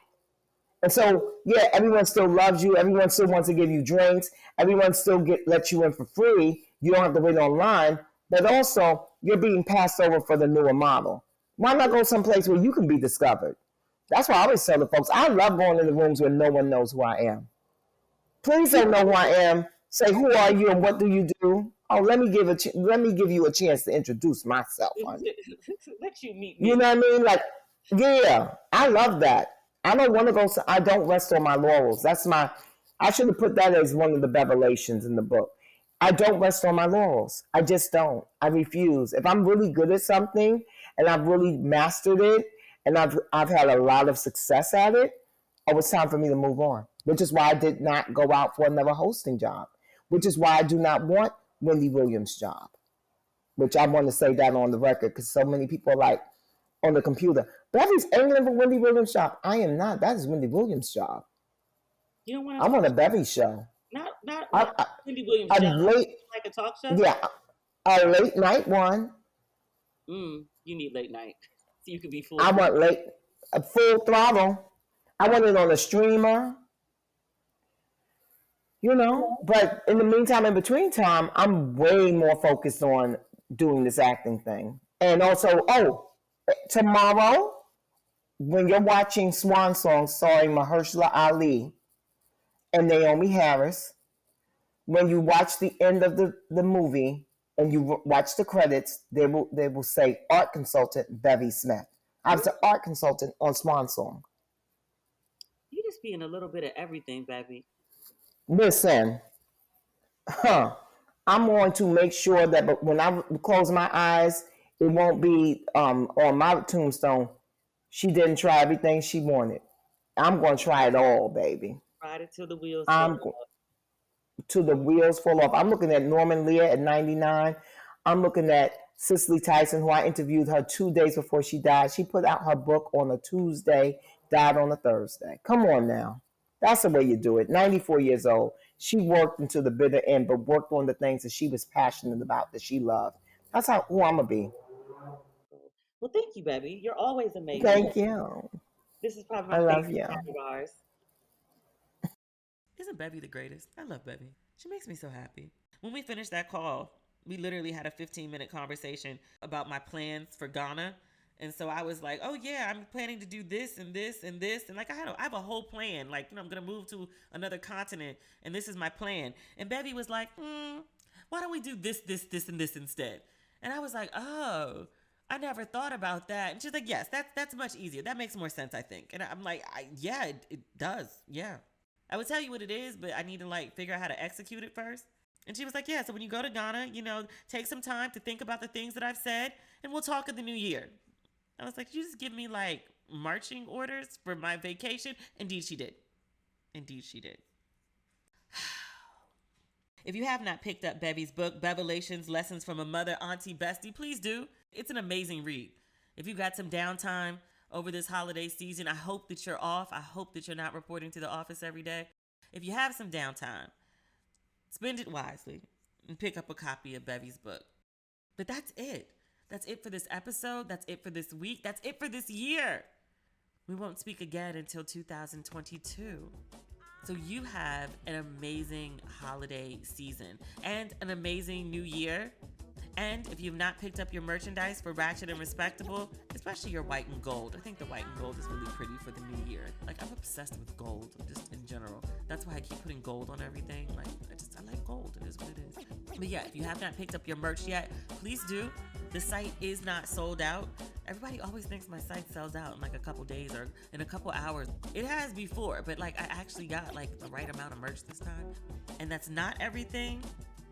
And so, yeah, everyone still loves you. Everyone still wants to give you drinks. Everyone still lets you in for free. You don't have to wait online. But also, you're being passed over for the newer model. Why not go someplace where you can be discovered? That's why I always tell the folks, I love going in the rooms where no one knows who I am. Please don't know who I am. Say, who are you and what do you do? Oh, let me give you a chance to introduce myself, honey. Let you meet me. You know what I mean? Like, yeah, I love that. I don't want to go. I don't rest on my laurels. I should have put that as one of the revelations in the book. I don't rest on my laurels. I just don't. I refuse. If I'm really good at something and I've really mastered it and I've had a lot of success at it, oh, it's time for me to move on. Which is why I did not go out for another hosting job. Which is why I do not want Wendy Williams' job. Which I want to say that on the record because so many people are like on the computer. Bevy's angling for Wendy Williams' job. I am not. That is Wendy Williams' job. You don't want I'm on a Bevy show. Not I, Wendy Williams' a job. late, Like a talk show? yeah, a late night one. You need late night. So you could be full. I want full throttle. I want it on a streamer. But in the meantime, in between time, I'm way more focused on doing this acting thing. And also, tomorrow, when you're watching Swan Song starring Mahershala Ali and Naomi Harris, when you watch the end of the movie and you watch the credits, they will say art consultant Bevy Smith. I was an art consultant on Swan Song. You just being a little bit of everything, baby. Listen, I'm going to make sure that when I close my eyes, it won't be on my tombstone. She didn't try everything she wanted. I'm going to try it all, baby. Ride it till the wheels. till the wheels fall off. I'm looking at Norman Lear at 99. I'm looking at Cicely Tyson, who I interviewed her 2 days before she died. She put out her book on a Tuesday, died on a Thursday. Come on now. That's the way you do it. 94 years old. She worked until the bitter end, but worked on the things that she was passionate about, that she loved. That's who I'm going to be. Well, thank you, Bevy. You're always amazing. Thank you. This is probably I my love favorite you. song of ours. Isn't Bevy the greatest? I love Bevy. She makes me so happy. When we finished that call, we literally had a 15-minute conversation about my plans for Ghana. And so I was like, oh yeah, I'm planning to do this and this and this. And like, I have a whole plan. Like, I'm going to move to another continent and this is my plan. And Bevy was like, why don't we do this, this, this, and this instead? And I was like, oh, I never thought about that. And she's like, yes, that's much easier. That makes more sense, I think. And I'm like, yeah, it does. Yeah. I would tell you what it is, but I need to like figure out how to execute it first. And she was like, yeah, so when you go to Ghana, take some time to think about the things that I've said and we'll talk in the new year. I was like, you just give me like marching orders for my vacation? Indeed she did. Indeed she did. If you have not picked up Bevy's book, Bevelations, Lessons from a Mother, Auntie, Bestie, please do. It's an amazing read. If you've got some downtime over this holiday season, I hope that you're off. I hope that you're not reporting to the office every day. If you have some downtime, spend it wisely and pick up a copy of Bevy's book. But that's it. That's it for this episode. That's it for this week. That's it for this year. We won't speak again until 2022. So you have an amazing holiday season and an amazing new year. And if you've not picked up your merchandise for Ratchet and Respectable, especially your white and gold, I think the white and gold is really pretty for the new year. Like, I'm obsessed with gold, just in general. That's why I keep putting gold on everything. Like, I like gold. It is what it is. But yeah, if you have not picked up your merch yet, please do. The site is not sold out. Everybody always thinks my site sells out in like a couple days or in a couple hours. It has before, but like I actually got like the right amount of merch this time. And that's not everything,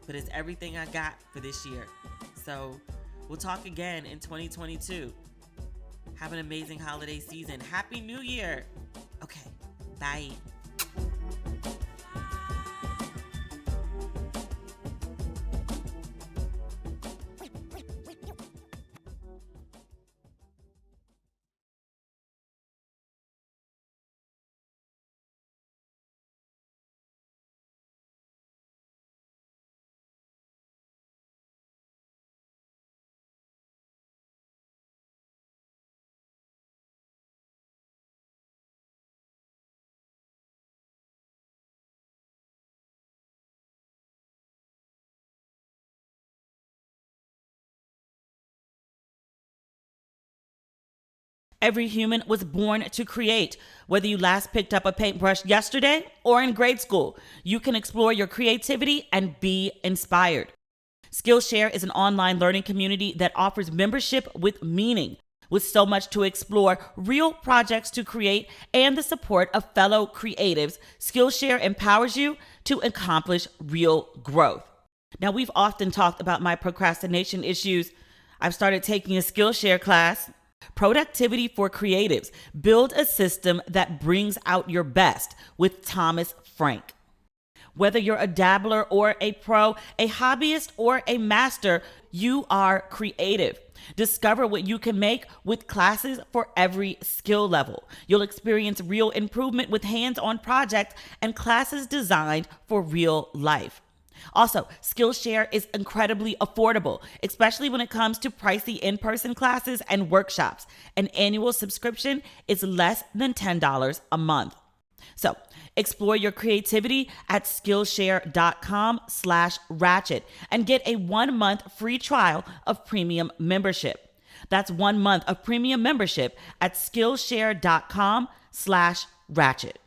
but it's everything I got for this year. So we'll talk again in 2022. Have an amazing holiday season. Happy New Year. Okay, bye. Every human was born to create. Whether you last picked up a paintbrush yesterday or in grade school, you can explore your creativity and be inspired. Skillshare is an online learning community that offers membership with meaning. With so much to explore, real projects to create, and the support of fellow creatives, Skillshare empowers you to accomplish real growth. Now, we've often talked about my procrastination issues. I've started taking a Skillshare class. Productivity for Creatives. Build a system that brings out your best with Thomas Frank. Whether you're a dabbler or a pro, a hobbyist or a master, you are creative. Discover what you can make with classes for every skill level. You'll experience real improvement with hands-on projects and classes designed for real life. Also, Skillshare is incredibly affordable, especially when it comes to pricey in-person classes and workshops. An annual subscription is less than $10 a month. So, explore your creativity at Skillshare.com/ratchet and get a 1-month free trial of premium membership. That's 1 month of premium membership at Skillshare.com/ratchet.